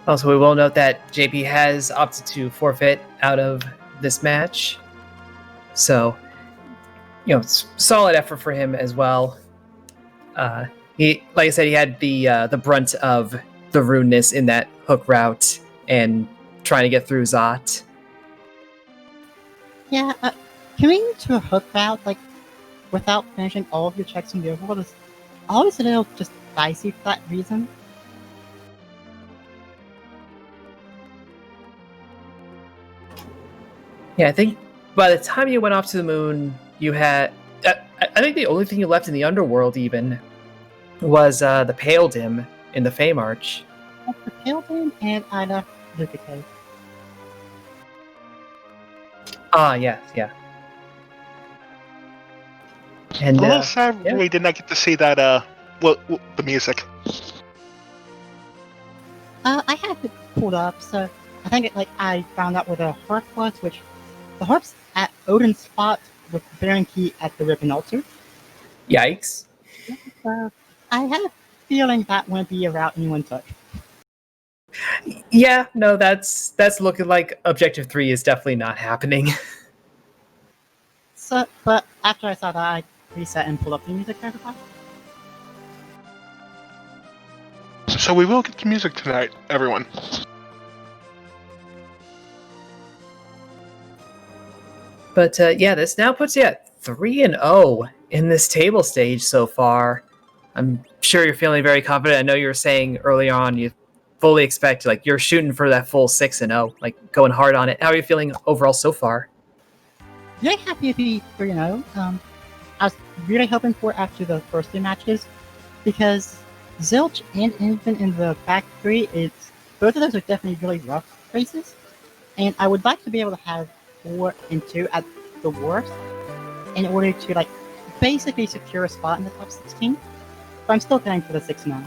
Also, we will note that JP has opted to forfeit out of this match. So, it's solid effort for him as well. He, like I said, he had the brunt of the rudeness in that hook route and trying to get through Zot. Yeah, coming to a hook route, like, without finishing all of your checks in the overworld is always a little just dicey for that reason. Yeah, I think by the time you went off to the moon, you had... I think the only thing you left in the underworld, even, was the Pale Dim in the Fey March. The Pale Dim, and I left Luca Cave. Ah, yeah. And, A little sad we did not get to see that, the music. I had it pulled up, so I think I found out where the harp was, which the harp's at Odin's spot with Baron Key at the Ribbon Altar. Yikes. So I had a feeling that wouldn't be a route anyone took. Yeah, no, that's looking like Objective 3 is definitely not happening. So, but after I saw that, I reset and pulled up the music for everybody. So we will get the music tonight, everyone. But this now puts you at 3-0 in this table stage so far. I'm sure you're feeling very confident. I know you were saying early on you fully expect, like, you're shooting for that full 6-0, like going hard on it. How are you feeling overall so far? Really happy to be 3-0. I was really hoping for after the first 2 matches, because Zilch and Infant in the back 3, both of those are definitely really rough races, and I would like to be able to have 4 and 2 at the worst in order to basically secure a spot in the top 16. But I'm still going for the 6-9.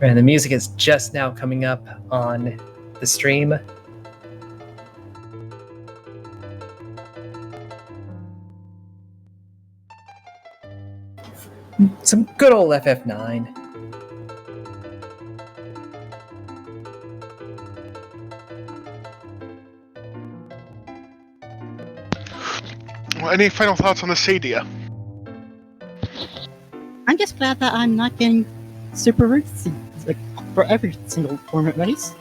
And the music is just now coming up on the stream. Some good old FF9. Well, any final thoughts on the Cedia? I'm just glad that I'm not getting super root seeds for every single tournament race.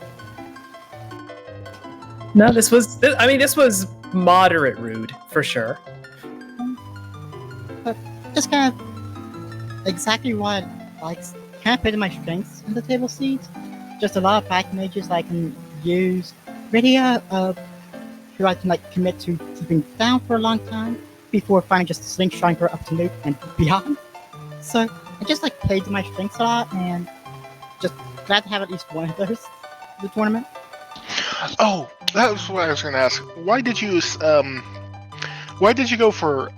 No, this was moderate rude for sure. But just kind of exactly what kind of put in my strengths in the table seeds. Just a lot of back mages I can use. Radio, who I can commit to keeping down for a long time before finally just slingshotting her up to nuke and beyond. So I just played to my strengths a lot, and just glad to have at least one of those in the tournament. Oh, that was what I was going to ask. Why did you go for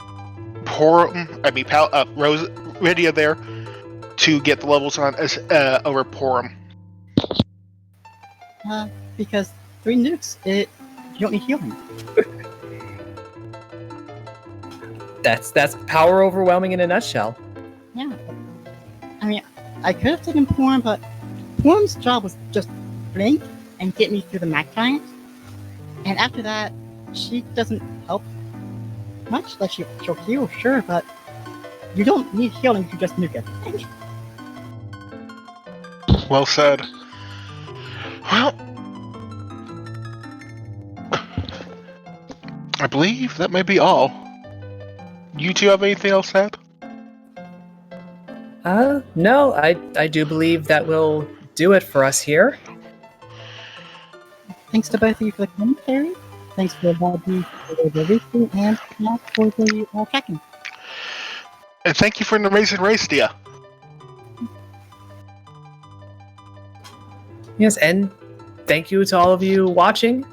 Rose Radio there to get the levels on as over Porum? Because 3 nukes, you don't need healing. That's power overwhelming in a nutshell. Yeah. I mean, I could have taken Porum, but Porum's job was just blink and get me through the Mac Giant. And after that, she doesn't help much. She'll heal, sure, but you don't need healing if you just nuke everything. Well said. Well, I believe that may be all. You two have anything else to add? No, I do believe that will do it for us here. Thanks to both of you for the commentary. Thanks to Bobby for the review and Matt for the tracking. And thank you for an amazing race, Dia. Yes, and thank you to all of you watching.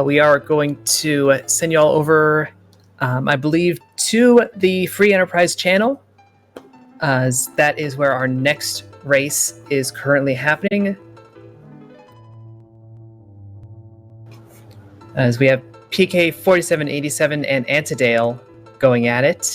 We are going to send you all over, I believe, to the Free Enterprise channel, as that is where our next race is currently happening. As we have PK 4787 and Antidale going at it.